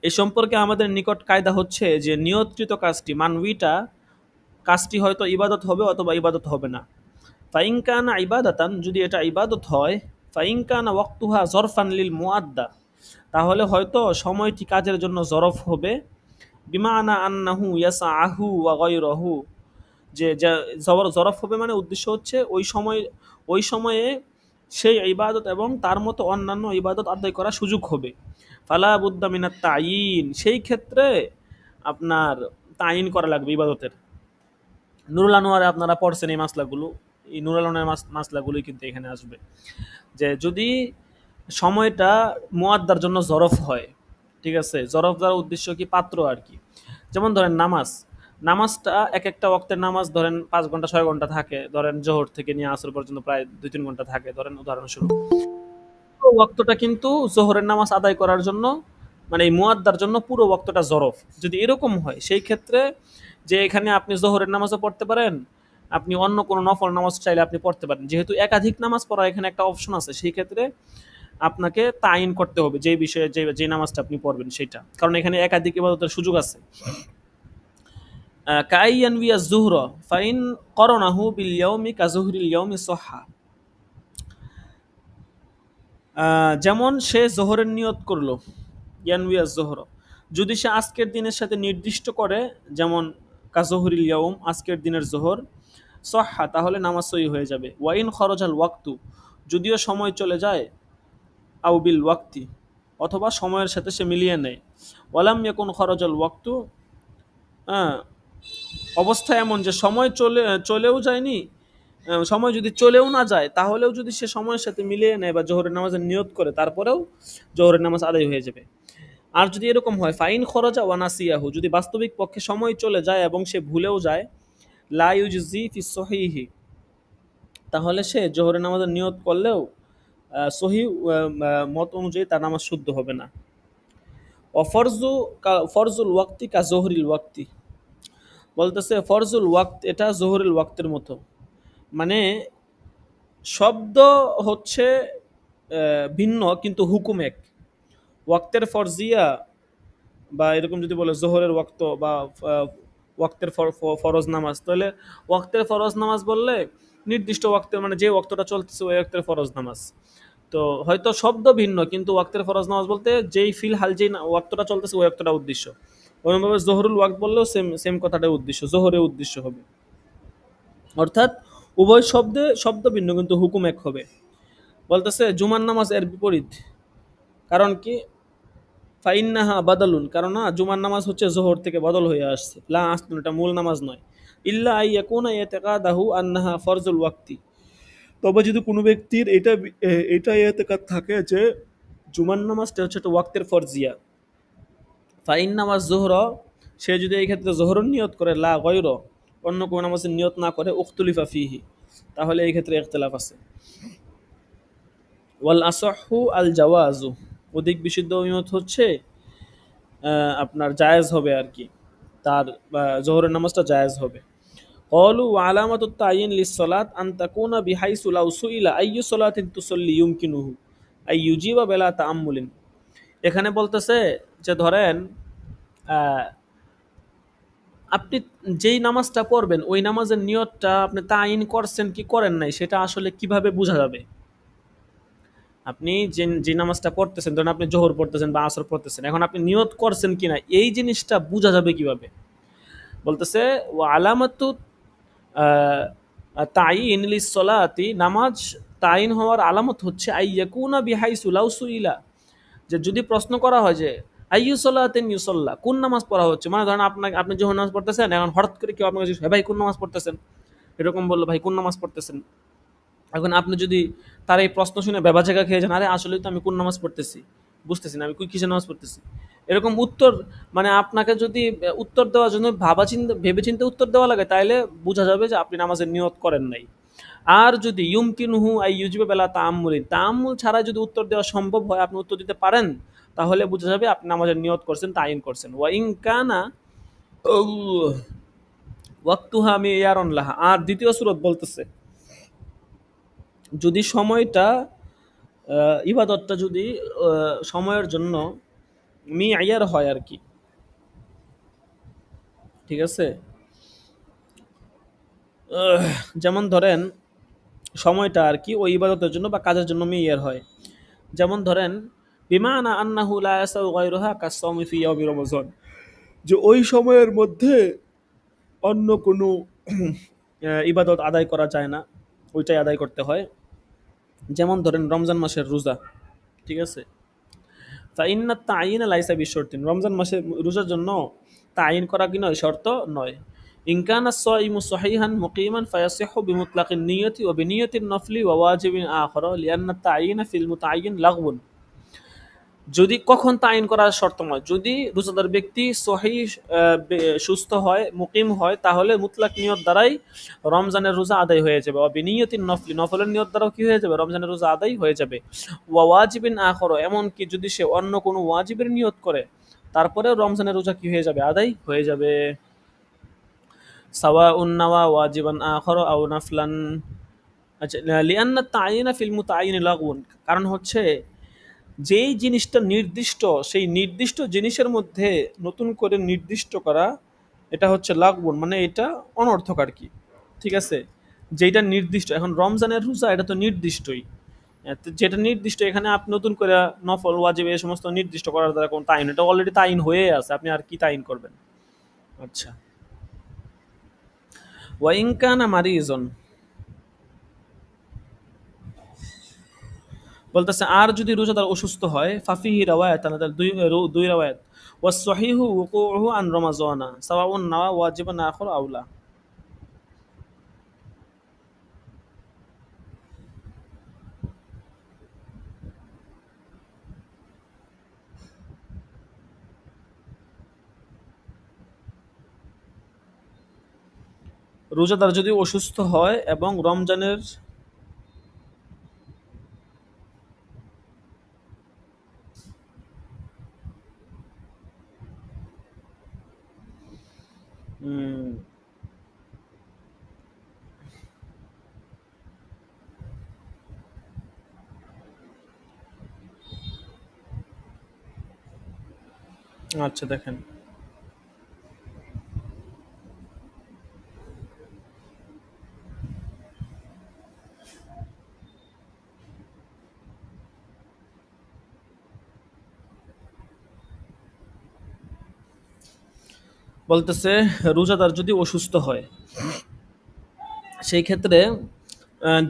এই সম্পর্কে আমাদের নিকট কায়দা হচ্ছে যে নিয়তকৃত কাজটি, মানবিটা কাজটি হয়তো ইবাদত হবে অথবা ইবাদত হবে না। ফাইন কানা ইবাদাতান, যদি এটা ইবাদত হয়, ফাইন কানা ওয়াক্তুহা জরফান লিল মুআদ্দা, তাহলে হয়তো সময়টি কাজের জন্য জরফ হবে। বিমানা আন্নাহু ইয়াসাআহু ওয়া গায়রুহু, যে জরফ হবে মানে উদ্দেশ্য হচ্ছে ওই সময়ে সেই ইবাদত এবং তার মতো অন্যান্য ইবাদত আদায় করার সুযোগ হবে। ফালা বুদ্দা মিনাত তাইন, সেই ক্ষেত্রে আপনার তাইন করা লাগবে ইবাদতের। নুরুল আনোয়ারে আপনারা পড়ছেন এই মাসলাগুলো, এই নুরুল আনোয়ারের মাসলাগুলোই কিন্তু এখানে আসবে। যে যদি সময়টা মুআদ্দার জন্য জরফ হয়, ঠিক আছে, জরফ দ্বারা উদ্দেশ্য কি পাত্র আর কি। যেমন ধরেন নামাজটা এক একটা ওয়াক্তের নামাজ ধরেন 5 ঘন্টা 6 ঘন্টা থাকে, ধরেন জোহর থেকে নিয়ে আসর পর্যন্ত প্রায় 2-3 ঘন্টা থাকে, ধরেন উদাহরণস্বরূপ। তো ওয়াক্তটা কিন্তু জোহরের নামাজ আদায় করার জন্য, মানে এই মুআদ্দার জন্য পুরো ওয়াক্তটা জরফ। যদি এরকম হয় সেই ক্ষেত্রে যে এখানে আপনি জোহরের নামাজও পড়তে পারেন, আপনি অন্য কোনো নফল নামাজ চাইলে আপনি পড়তে পারেন। যেহেতু একাধিক নামাজ পড়া এখানে একটা অপশন আছে, সেই ক্ষেত্রে আপনাকে তাইন করতে হবে যে বিষয়ে যে নামাজটা আপনি পড়বেন সেটা, কারণ এখানে একাধিক ইবাদতের সুযোগ আছে। কাইয়ানবিয়া জুহর ফাইন করনাহু বিল ইয়াউমি কাজুহরিল ইয়াউমি সহহা, যেমন সে জোহরের নিয়ত করলো, ইয়ানবিয়া জোহর, যদি সে আজকের দিনের সাথে নির্দিষ্ট করে, যেমন কাজুহরিল ইয়াউম, আজকের দিনের জোহর, সহহা, তাহলে নামাজ সহি হয়ে যাবে। ওয়াইন খরজাল ওয়াক্তু, যদিও সময় চলে যায়, আউ বিল ওয়াক্তি, অথবা সময়ের সাথে সে মিলিয়ে নেয়। ওয়ালাম ইয়াকুন খরজাল ওয়াক্তু, অবস্থা এমন যে সময় চলেও যায়নি, সময় যদি চলেও না যায় তাহলেও যদি সে সময়ের সাথে মিলিয়ে নেয় বা জোহরের নামাজের নিয়ত করে, তারপরেও জোহরের নামাজ আদায় হয়ে যাবে। আর যদি এরকম হয় ফাইন খরজা ওয়া নাসিয়াহু, যদি বাস্তবিক পক্ষে সময় চলে যায় এবং সে ভুলেও যায়, লা ইউজজি ফি সহিহি, তাহলে সে জোহরের নামাজের নিয়ত করলেও সহি মত অনুযায়ী তার নামাজ শুদ্ধ হবে না। ফরজুল ওয়াক্তি কা জোহরিল ওয়াক্তি, বলতেছে ফরজুল ওয়াক্ত এটা জোহরুল ওয়াক্তের মতো, মানে শব্দ হচ্ছে ভিন্ন কিন্তু হুকুম এক। ওয়াক্তের ফরজিয়া বা এরকম যদি বলে জোহরের ওয়াক্ত বা ওয়াক্তের ফরজ নামাজ, তাহলে ওয়াক্তের ফরজ নামাজ বললে নির্দিষ্ট ওয়াক্তের মানে যে ওয়াক্তটা চলতেছে ওই ওয়াক্তের ফরজ নামাজ। তো হয়তো শব্দ ভিন্ন কিন্তু ওয়াক্তের ফরজ নামাজ বলতে যেই ফিল হাল যেই ওয়াক্তটা চলতেছে ওই ওয়াক্তটা উদ্দেশ্য। ওরকমভাবে জোহরুল ওয়াক্ত বললেও সেম সেম কথাটাই উদ্দেশ্য, জোহরের উদ্দেশ্য হবে। অর্থাৎ উভয় শব্দে শব্দ ভিন্ন কিন্তু হুকুম এক হবে। বলতেছে জুমার নামাজ এর বিপরীত। কারণ কি? ফাইন্নাহা বাদালুন, কারণ না জুমার নামাজ হচ্ছে জোহর থেকে বদল হয়ে আসছে, লা আসলুন, এটা মূল নামাজ নয়। ইল্লা আইয়াকুনা ইয়াতাকাদাহু আন্নাহা ফরজুল ওয়াক্তি, তবে যদি কোনো ব্যক্তির এটা এতেকাদ থাকে যে জুমার নামাজটা হচ্ছে একটা ওয়াক্তের ফরজিয়া, ফাইন নামাজ জোহর, সে যদি এই ক্ষেত্রে জোহরের নিয়ত করে লা গয়র, অন্য কোনো নামাজের নিয়ত না করে, উখতুলিফা ফিহি, তাহলে এই ক্ষেত্রে ইখতিলাফ আছে। ওয়াল আসহু আল জাওয়াজু, অধিক বিশুদ্ধ অভিমত হচ্ছে আপনার জায়েজ হবে আর কি, তার জোহরের নামাজটা জায়েজ হবে। قالوا وعلامة التعيين للصلاة أن تكون بحيث لو سئل أي صلاة تصلي يمكنه أن يجيب بلا تأمل। এখানে বলতেছে যে ধরেন আহ, আপনি যেই নামাজটা পড়বেন ওই নামাজের নিয়তটা আপনি তাইন করছেন কি করেন নাই সেটা আসলে কিভাবে বোঝা যাবে? আপনি যে যে নামাজটা পড়তেছেন, ধরেন আপনি জোহর পড়তেছেন বা আসর পড়তেছেন, এখন আপনি নিয়ত করছেন কিনা এই জিনিসটা বোঝা যাবে কিভাবে? বলতেছে ও আলামাতু তাইন লিসসালাতি, নামাজ তাইন হওয়ার আলামত হচ্ছে আইয়াকুনা বিহাইসু লাউ সুইলা, যে যদি প্রশ্ন করা হয় যে আইয়ু সলাতিন ইউসাল্লা, কোন নামাজ পড়া হচ্ছে, মানে ধরেন আপনাকে আপনি যখন নামাজ পড়তেছেন, এখন হঠাৎ করে কেউ আপনাকে জিজ্ঞেস করে, ভাই কোন নামাজ পড়তেছেন, এরকম বললো, ভাই কোন নামাজ পড়তেছেন। এখন আপনি যদি তার এই প্রশ্ন শুনে বেবাজায়গা খেয়ে যান, আরে আসলে তো আমি কোন নামাজ পড়তেছি বুঝতেছি না, আমি কিসের নামাজ পড়তেছি, এরকম উত্তর, মানে আপনাকে যদি উত্তর দেওয়ার জন্য ভেবে চিন্তে উত্তর দেওয়া লাগে, তাহলে বোঝা যাবে যে আপনি নামাজের নিয়ত করেন নাই। আর যদি ইউমকিনুহু আই ইউজিবে বেলা তাআম্মুলিন, তাআম্মুল ছাড়া যদি উত্তর দেওয়া সম্ভব হয়, আপনি উত্তর দিতে পারেন, তাহলে বোঝা যাবে আপনি নামাজের নিয়ত করছেন, তাইন করছেন। ওয়া ইন কানা ওয়াক্তুহা মিয়ারুন লাহা, আর দ্বিতীয় সূরত বলতেছে যদি সময়টা ইবাদতটা যদি সময়ের জন্য মিয়ার হয় আর কি, ঠিক আছে? যেমন ধরেন সময়টা আর কি ওই ইবাদতের জন্য বা কাজের জন্য মেয়ার হয়। যেমন ধরেন বিমানা আন্নাহু লা ইয়াসাউ গায়রুহা কাস-সাওমি ফি ইয়াউমি রমাযান, যে ওই সময়ের মধ্যে অন্য কোনো ইবাদত আদায় করা যায় না, ওইটাই আদায় করতে হয়। যেমন ধরেন রমজান মাসের রোজা, ঠিক আছে? ফাইন্নাত তাইয়িনা লাইসা বিশর্তিন, রমজান মাসে রোজার জন্য তাইন করা কি নয়, শর্ত নয়। ইন কানা আস-সাইমু সহিহান মুকিমান ফায়াসিহু বিমুতলাকিন নিয়তি ওয়া বিনিয়তিন নফলি ওয়া ওয়াজিবিন আখারা লিআন্না তাইয়িনা ফিল মুতাআয়্যিন লাগবুন। যদি কখন তাইন করার শর্ত নয়, যদি রোজাদার ব্যক্তি সহি সুস্থ হয়, মুকিম হয়, তাহলে মুতলাক নিয়ত দ্বারাই রমজানের রোজা আদায় হয়ে যাবে। বিনিয়তিন নফলি, নফলের নিয়ত দ্বারাও কি হয়ে যাবে, রমজানের রোজা আদায় হয়ে যাবে। ওয়া ওয়াজিবিন আখর, এমনকি যদি সে অন্য কোনো ওয়াজিবের নিয়ত করে তারপরে রমজানের রোজা কি হয়ে যাবে, আদায় হয়ে যাবে। সাওয়া উন্নাওয়া ওয়াজিবান আখর আও নাফলান। আচ্ছা, লিআন্না তাইনা ফিল মুতাআয়্যিন লাগউন, কারণ হচ্ছে যেই জিনিসটা নির্দিষ্ট সেই নির্দিষ্ট জিনিসের মধ্যে নতুন করে নির্দিষ্ট করা, এটা হচ্ছে লাগবুন, মানে এটা অনর্থক আর কি, ঠিক আছে? যেটা নির্দিষ্ট, এখন রমজানের রোজা এটা তো নির্দিষ্টই, তো যেটা নির্দিষ্ট এখানে আপনি নতুন করে নফল ওয়াজিব এই সমস্ত নির্দিষ্ট করার দ্বারা কোনো তাইন, এটা অলরেডি তাইন হয়ে আছে, আপনি আর কি তাইন করবেন? আচ্ছা, ওয়া ইন কানা মারিজন, বলতেছে আর যদি রোজাদার অসুস্থ হয়, ফাফিহি রাওয়ায়াত, তাহলে দুই দুই রাওয়ায়াত। ওয়াস সহিহু ওয়াকুহু আন রমাযানা সাওয়াউন নাওয়া ওয়াজিবান আখর আউলা। রোজাদার যদি অসুস্থ হয় এবং রমজানের উম, আচ্ছা দেখেন, বলতেছে রোজাদার যদি অসুস্থ হয় সেই ক্ষেত্রে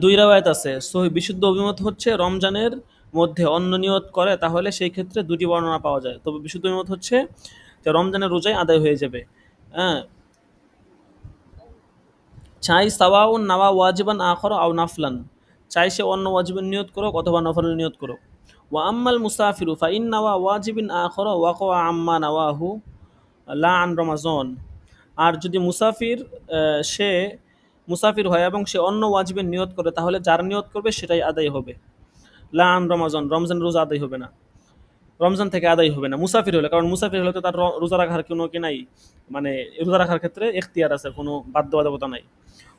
দুই রাওয়ায়াত আছে। বিশুদ্ধ অভিমত হচ্ছে রমজানের মধ্যে অন্য নিয়ত করে তাহলে সেই ক্ষেত্রে দুটি বর্ণনা পাওয়া যায়। তবে বিশুদ্ধ অভিমত হচ্ছে যে রমজানের রোজাই আদায় হয়ে যাবে। হ্যাঁ, চাই সাওয়াউন নাওয়া ওয়াজিবান আখর আও নাফলান, চাই সে অন্য ওয়াজিবের নিয়ত করুক অথবা নফলের নিয়ত করুক। ওয়া আম্মাল মুসাফিরু ফাইন নাওয়া ওয়াজিবিন আখর ওয়াকওয়া আম্মা নাওয়াহু লা আন রমাজন। আর যদি মুসাফির সে মুসাফির হয় এবং সে অন্য ওয়াজিবের নিয়ত করে তাহলে যার নিয়ত করবে সেটাই আদায় হবে। লা আন রমাজন, রমজান রোজা আদায় হবে না, রমজান থেকে আদায় হবে না মুসাফির হলে। কারণ মুসাফির হলে তো তার রোজা রাখার কোনো কি নাই, মানে রোজা রাখার ক্ষেত্রে এখতিয়ার আছে, কোনো বাধ্যবাধকতা নাই।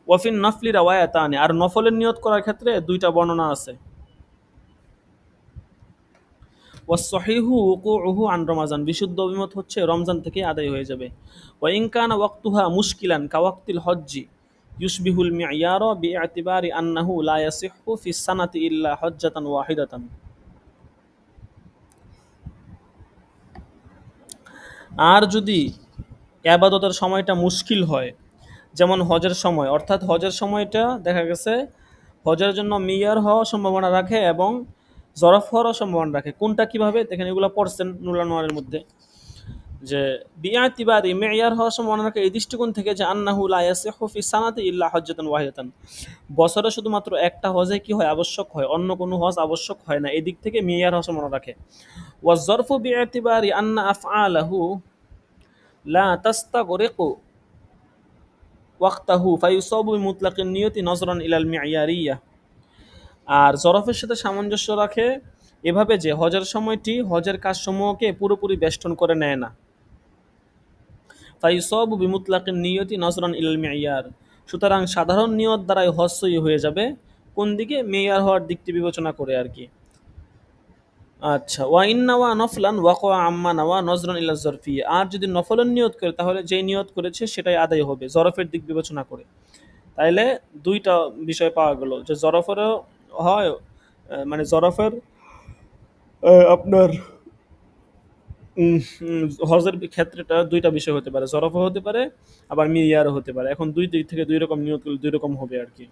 ওয়াফিন নফলি রাওয়ায়াতানি, আর নফলের নিয়ত করার ক্ষেত্রে দুইটা বর্ণনা আছে। ওয়াসহিহু উকুউহু আন রমাজান, বিশুদ্ধ অভিমত হচ্ছে রমজান থেকে আদায় হয়ে যাবে। ওয়া ইন কানা ওয়াক্তুহা মুশকিলান কা ওয়াক্তিল হজ্জি ইউশবিহুল মিয়ারা বিইতিবারি আন্নাহু লা ইয়াসিহহু ফিস সানাতি ইল্লা হজ্জাতান ওয়াহিদাতান। আর যদি ইবাদতের সময়টা মুশকিল হয়, যেমন হজের সময়, অর্থাৎ হজের সময়টা দেখা গেছে হজের জন্য মেয়ার হওয়ার সম্ভাবনা রাখে এবং জরফ হওয়ারও সম্ভাবনা রাখে। কোনটা কিভাবে দেখেন, এগুলো পড়ছেন নুরুল আনোয়ারের মধ্যে, যে বিআতিবারি মেয়ার হওয়ার সম্ভাবনা রাখে এই দৃষ্টিকোণ থেকে যে আন্নাহু লা ইয়াসিহু ফি সানাতি ইল্লা হজ্জাতান ওয়াহিদাতান, বছরে শুধুমাত্র একটা হজে কি হয় আবশ্যক হয়, অন্য কোনো হজ আবশ্যক হয় না, এই দিক থেকে মেয়ার হওয়ার সম্ভাবনা রাখে। ওয়া জরফু বিআতিবারি আন্না আফআলাহু লা তাস্তাগরিকু ওয়াক্তাহু ফায়ুসাবু বিমুতলাকিন নিয়তি নজরান ইলাল মিয়ারিয়া। আর জরফের সাথে সামঞ্জস্য রাখে এভাবে যে হজের সময়টি হজের কাজসমূহকে পুরোপুরি বেষ্টন করে নেয় না। ফায়ুসাবু বিমুতলাকিন নিয়তি নজরান ইলাল মিয়ার, সুতরাং সাধারণ নিয়ত দ্বারাই হজ সই হয়ে যাবে, কোন দিকে, মেয়ার হওয়ার দিকটি বিবেচনা করে আর কি। আচ্ছা, ওয়া ইন্নাওয়া নফলান ওয়াকওয়া আম্মা নাওয়া নজরান ইলা জরফি, আর যদি নফলের নিয়ত করে তাহলে যেই নিয়ত করেছে সেটাই আদায় হবে জরফের দিক বিবেচনা করে। তাইলে দুইটা বিষয় পাওয়া গেল, যে জরফেরও হয়, মানে জরফের আপনার হজের ক্ষেত্রেটা দুইটা বিষয় হতে পারে, জরফও হতে পারে আবার মিয়ারও হতে পারে। এখন দুই দিক থেকে দুই রকম নিয়ত করলে দুই রকম হবে আর কি।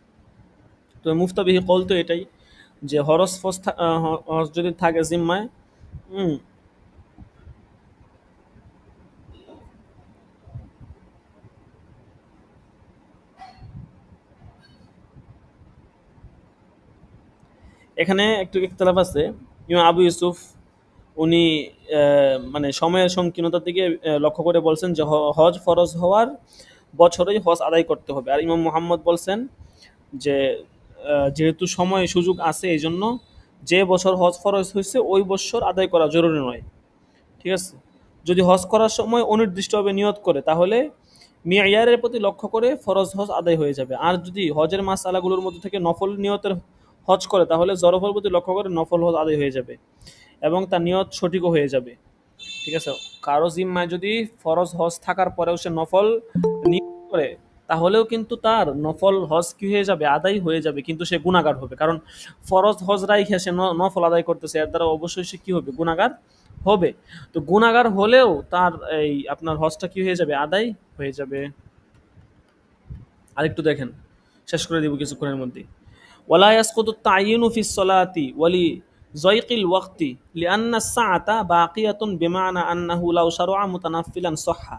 তো মুফতাবিহি কল তো এটাই, যে হজ যদি থাকে জিম্মায়, হুম, এখানে একটু ইখতিলাফ আছে। ইমাম আবু ইউসুফ উনি মানে সময়ের সংকীর্ণতার দিকে লক্ষ্য করে বলছেন যে হজ ফরজ হওয়ার বছরেই হজ আদায় করতে হবে। আর ইমাম মুহাম্মদ বলছেন যে যেহেতু সময় সুযোগ আছে এই জন্য যে বছর হজ ফরজ হয়েছে ওই বছর আদায় করা জরুরি নয়। ঠিক আছে, যদি হজ করার সময় অনির্দিষ্টভাবে নিয়ত করে তাহলে মিয়ারের প্রতি লক্ষ্য করে ফরজ হজ আদায় হয়ে যাবে। আর যদি হজের মাসআলাগুলোর মধ্যে থেকে নফল নিয়তের হজ করে তাহলে জরফের প্রতি লক্ষ্য করে নফল হজ আদায় হয়ে যাবে এবং তার নিয়ত সঠিকও হয়ে যাবে। ঠিক আছে, কারো জিম্মায় যদি ফরজ হজ থাকার পরেও সে নফল নিয়ত করে তাহলেও কিন্তু তার নফল হজ কি হয়ে যাবে, আদায় হয়ে যাবে, কিন্তু সে গুনাহগার হবে। কারণ ফরজ হজ রাইখে সে নফল আদায় করতেছে, এর দ্বারা অবশ্যই সে কি হবে, গুনাহগার হবে। তো গুনাহগার হলেও তার এই আপনার হজটা কি হয়ে যাবে, আদায় হয়ে যাবে। আরেকটু দেখেন, শেষ করে দিব কিছুক্ষণের মধ্যে। ওয়ালা ইয়াসকুতু তা'য়িনু ফিস সালাতি ওয়ালি যায়কিল ওয়াক্তি লিআন্না আস-সাআতা বাকিয়াতুন বিমানা আন্নাহু লাউ শারআ মুতানাফফিলান সাহহা।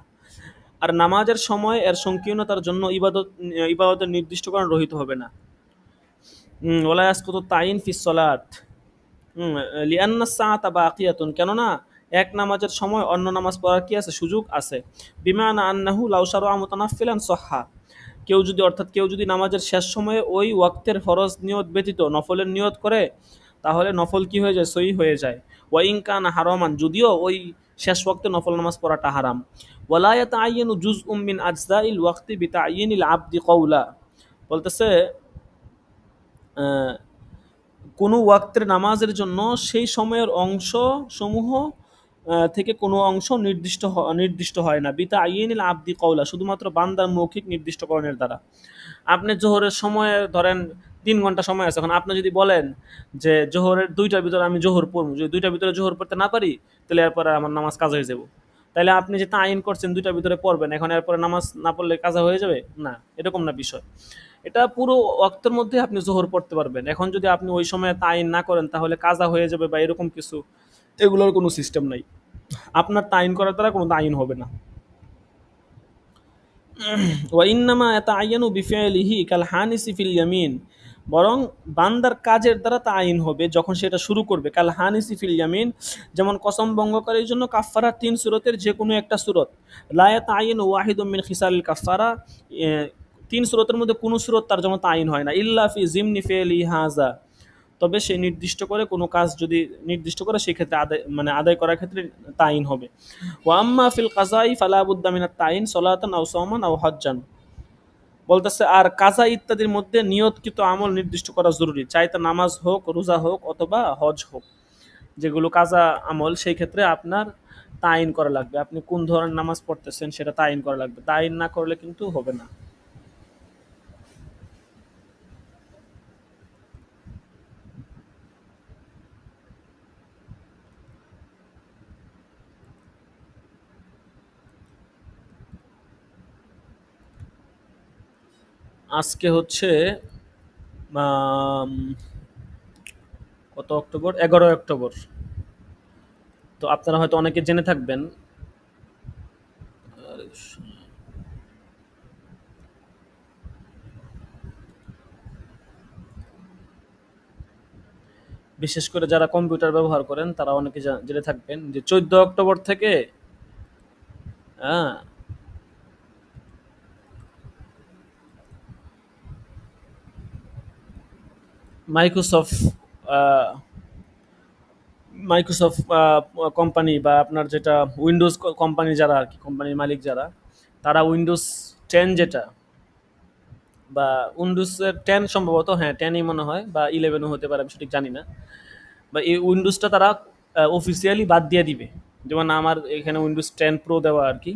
আর নামাজের সময় এর সংকীর্ণতার জন্য ইবাদতের নির্দিষ্টকরণ রহিত হবে না। ওয়ালা ইয়াসকুতু তা'য়িন ফিস সালাত লিআন্না আস-সাআতা বাকিয়াতুন, কেননা এক নামাজের সময় অন্য নামাজ পড়ার কি আছে, সুযোগ আছে। বিমানা আন্নাহু লাউ শারআ মুতানাফফিলান সাহহা, কেউ যদি নামাজের শেষ সময়ে ওই ওয়াক্তের ফরজ নিয়ত ব্যতীত নফলের নিয়ত করে তাহলে নফল কি হয়ে যায়, সহি হয়ে যায়। ওয়া ইন কানা হারামান, যদিও ওই শেষ ওয়াক্তে নফল নামাজ পড়াটা হারাম। ওয়ালা ইয়াতাআইয়ানু জুজউম মিন আজজাইল ওয়াক্তি বিতা'য়িনিল আবদি কওলা, বলতেছে কোনো ওয়াক্তের নামাজের জন্য সেই সময়ের অংশ সমূহ থেকে কোনো অংশ নির্দিষ্ট হয় না বিতা আইনিল আব্দি কওলা, শুধুমাত্র বান্দার মৌখিক নির্দিষ্টকরণের দ্বারা। আপনি জোহরের সময় ধরেন 3 ঘন্টা সময় আছে, এখন আপনি যদি বলেন যে জোহরের 2টার ভিতরে আমি জোহর পড়বো, যদি 2টার ভিতরে জোহর পড়তে না পারি তাহলে এরপরে আমার নামাজ কাজা হয়ে যাব। তাইলে আপনি যে তাইন করছেন 2টার ভিতরে পড়বেন, এখন এরপরে নামাজ না পড়লে কাজা হয়ে যাবে না, এরকম না বিষয়। এটা পুরো ওয়াক্তের মধ্যে আপনি জোহর পড়তে পারবেন। এখন যদি আপনি ওই সময় তাইন না করেন তাহলে কাজা হয়ে যাবে বা এরকম কিছু, এগুলোর কোনো সিস্টেম নাই। আপনার তাইন করার দ্বারা কোনো তাইন হবে না। ওয়াইন্নামা ইয়াতাআইয়ানু বিফি'লিহি কাল হানিসি ফিল ইয়ামিন, বরং বান্দার কাজের দ্বারা তাইন হবে যখন সেটা শুরু করবে। কাল হানিসি ফিল ইয়ামিন, যেমন কসম ভঙ্গকারীর জন্য কাফফারা 3 সূরতের যে কোনো একটা সূরত। লা ইয়াতাআইয়ানু ওয়াহিদুম মিন খিসালিল কাফফারা, 3 সূরতের মধ্যে কোনো সূরত তার জন্য তাইন হয় না। ইল্লা ফি জিমনি ফি'লি হাযা, তবে সে নির্দিষ্ট করে কোনো কাজ যদি নির্দিষ্ট করে সেক্ষেত্রে আদায় করার ক্ষেত্রে তাইন হবে। ওয়া আম্মা ফিল কাযাই ফালা বুদ্দা মিনাত তাইন সলাতান আও সাওমান আও হজ্জান, বলতেছে আর কাজা ইত্যাদির মধ্যে নিয়তকৃত আমল নির্দিষ্ট করা জরুরি, চাই তা নামাজ হোক, রোজা হোক অথবা হজ হোক। যেগুলো কাজা আমল সেই ক্ষেত্রে আপনার তাইন করা লাগবে, আপনি কোন ধরনের নামাজ পড়তেছেন সেটা তাইন করা লাগবে, তাইন না করলে কিন্তু হবে না। আজকে হচ্ছে কত অক্টোবর, 11 অক্টোবর। তো আপনারা হয়তো অনেকে জেনে থাকবেন, বিশেষ করে যারা কম্পিউটার ব্যবহার করেন তারা অনেকে জেনে থাকবেন যে 14 অক্টোবর থেকে হ্যাঁ মাইক্রোসফট মাইক্রোসফট কোম্পানি বা আপনার যেটা উইন্ডোজ কোম্পানি যারা আর কি, কোম্পানির মালিক যারা, তারা উইন্ডোজ 10 যেটা বা উইন্ডোজের 10 সম্ভবত, হ্যাঁ 10ই মনে হয়, বা 11ও হতে পারে, আমি সঠিক জানি না, বা এই উইন্ডোজটা তারা অফিসিয়ালি বাদ দিয়ে দিবে। যেমন আমার এখানে উইন্ডোজ 10 প্রো দেওয়া আর কি,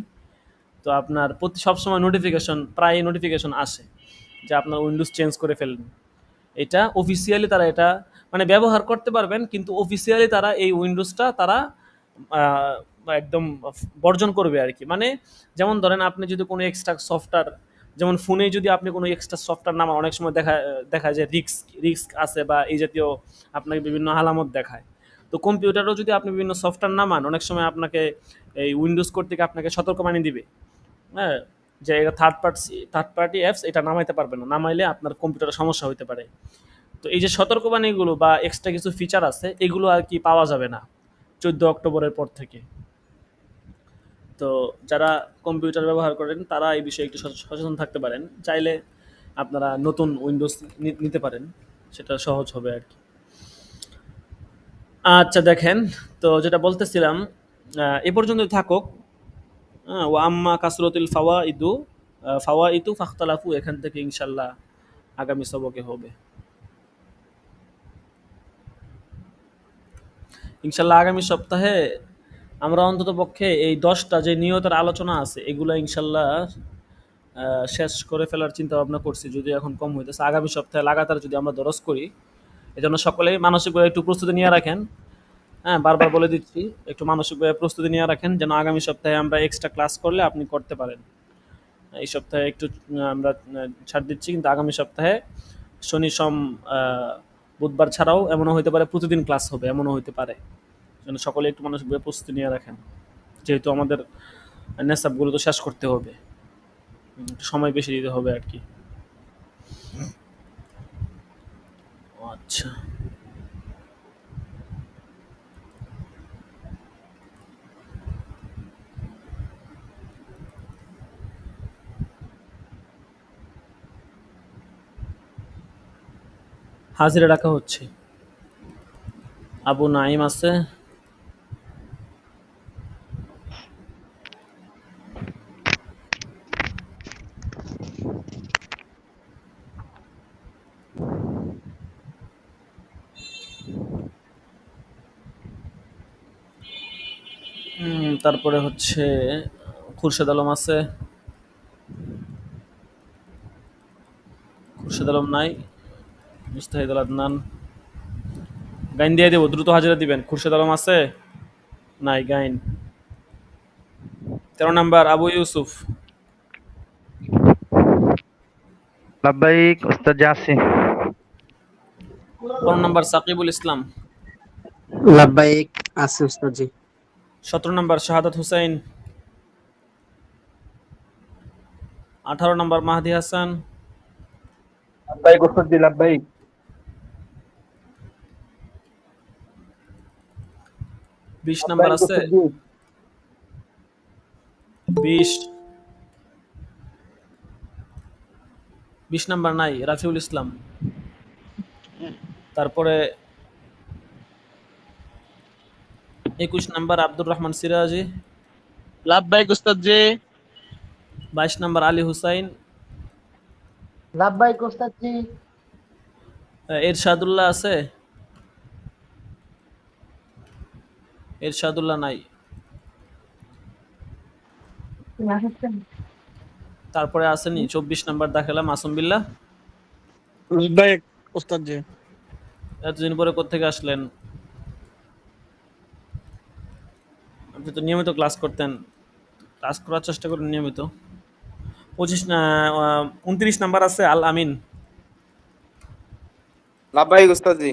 তো আপনার প্রতি সবসময় প্রায় নোটিফিকেশন আসে যে আপনার উইন্ডোজ চেঞ্জ করে ফেলবেন। এটা অফিসিয়ালি তারা এটা ব্যবহার করতে পারবেন, কিন্তু অফিসিয়ালি তারা এই উইন্ডোজটা তারা আহ, একদম বর্জন করবে আর কি। যেমন ধরেন আপনি যদি কোনো এক্সট্রা সফটওয়্যার, যেমন ফোনে যদি আপনি কোনো এক্সট্রা সফটওয়্যার নামান, অনেক সময় দেখা যায় রিস্ক আছে বা এই জাতীয় আপনাকে বিভিন্ন আলামত দেখায়। তো কম্পিউটারও যদি আপনি বিভিন্ন সফটওয়্যার নামান, অনেক সময় আপনাকে এই উইন্ডোজ কর্তৃক আপনাকে সতর্কবাণী দিবে, হ্যাঁ, যে এটা থার্ড পার্টি অ্যাপস, এটা নামাইতে পারবে না, নামাইলে আপনার কম্পিউটারে সমস্যা হতে পারে। তো এই যে সতর্কবাণীগুলো বা এক্সট্রা কিছু ফিচার আছে, এগুলো আর কি পাওয়া যাবে না 14 অক্টোবরের পর থেকে। তো যারা কম্পিউটার ব্যবহার করেন তারা এই বিষয়ে একটু সচেতন থাকতে পারেন, চাইলে আপনারা নতুন উইন্ডোজ নিতে পারেন, সেটা সহজ হবে আর কি। আচ্ছা দেখেন, তো যেটা বলতেছিলাম এ পর্যন্ত থাকুক। ও আম্মা কাসরতুল ফাওয়াইদু ফাখতালাফু, এখান থেকে ইনশাল্লাহ আগামী সবকে হবে। ইনশাল্লাহ আগামী সপ্তাহে আমরা অন্তত পক্ষে এই 10টা যে নিয়তের আলোচনা আছে এগুলো ইনশাল্লাহ শেষ করে ফেলার চিন্তা ভাবনা করছি, যদি এখন কম হইতেছে। আগামী সপ্তাহে লাগাতার যদি আমরা দরজ করি, এজন্য সকলেই মানসিকভাবে একটু প্রস্তুতি নিয়ে রাখেন। হ্যাঁ, বারবার বলে দিচ্ছি, একটু মানসিকভাবে প্রস্তুতি নিয়ে রাখেন যেন আগামী সপ্তাহে আমরা এক্সট্রা ক্লাস করলে আপনি করতে পারেন। এই সপ্তাহে একটু আমরা ছাড় দিচ্ছি, কিন্তু আগামী সপ্তাহে শনি সোম বুধবার ছাড়াও এমনও হইতে পারে প্রতিদিন ক্লাস হবে, এমনও হইতে পারে। যেন সকলে একটু মানসিকভাবে প্রস্তুতি নিয়ে রাখেন, যেহেতু আমাদের নেশাবগুলো তো শেষ করতে হবে, একটু সময় বেশি দিতে হবে আর কি। আচ্ছা, হাজিরা রাখা হচ্ছে। আবু নাইম আছে। তারপরে হচ্ছে খুরশেদ আলম আছে, খুরশেদ আলম নাই, মুস্তাহিদ আল আদনান। গাইন দিয়ে দেবো, দ্রুত হাজিরা দিবেন। খুরশেদ আলম আছে, নাই গাইন। 13 নাম্বার আবু ইউসুফ। লাব্বাইক উস্তাদ জি আছি। 15 নাম্বার সাকিবুল ইসলাম। লাব্বাইক আছে উস্তাদ জি। 17 নাম্বার শাহাদাত হুসাইন। 18 নাম্বার মাহদি হাসান। লাব্বাইক উস্তাদ জি লাব্বাইক। 20 নাম্বার আছে, 20 20 নাম্বার নাই, রাফিউল ইসলাম। তারপরে 21 নাম্বার আব্দুর রহমান সিরাজি। লাভবাহিক উস্তাদ জি। 22 নাম্বার আলী হুসাইন। লাভবাহিক উস্তাদ জি। এরশাদুল্লাহ আছে, এরশাদুল্লাহ নাই। তারপরে আসেনি 24 নাম্বার দাখেলা মাসুম বিল্লাহ। লাভবাহিক উস্তাদ জি। এতদিন পরে কোত্থেকে আসলেন? আপনি তো নিয়মিত ক্লাস করতেন, ক্লাস করার চেষ্টা করেন নিয়মিত। 29 নাম্বার আছে আল আমিন। লাভবাহিক উস্তাদ জি।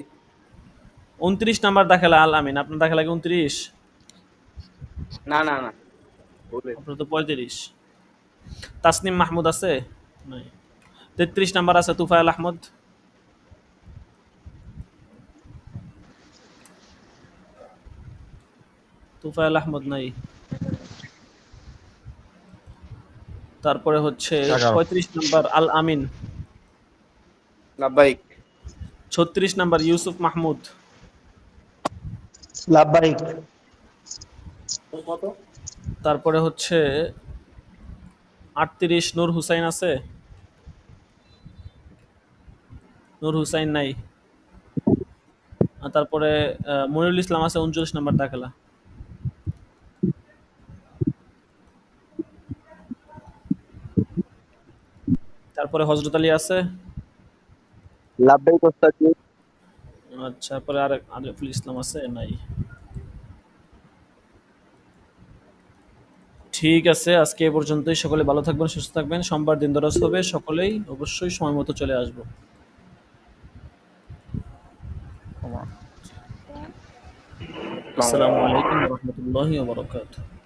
29 নাম্বার দাখেলা আল আমিন। আপনার দাখেলা কি 29? না না না, আপনার তো 35। তাসনিম মাহমুদ আছে, নাই। 33 নাম্বার আছে তুফাইল আহমদ। তুফাইল আহমদ নাই। তারপরে হচ্ছে 35 নাম্বার আল আমিন। লাভবাহিক। 36 নাম্বার ইউসুফ মাহমুদ। লাভবাহিক। তারপরে হচ্ছে 38 নূর হুসাইন আছে, নূর হুসাইন নাই। আর তারপরে মনিরুল ইসলাম আছে 39 নাম্বার দাখেলা। তারপরে হজরত আলী আছে। লাব্বাইক উস্তাদ জি। আচ্ছা, পরে আর আরিফুল ইসলাম আছে, নাই। ঠিক আছে, আজকে এ পর্যন্তই। সকলে ভালো থাকবেন, সুস্থ থাকবেন। সোমবার দিন দরজ হবে, সকলেই অবশ্যই সময় মতো চলে আসবো। আসসালামু আলাইকুম ওয়া রাহমাতুল্লাহি ওয়া বারাকাতুহু।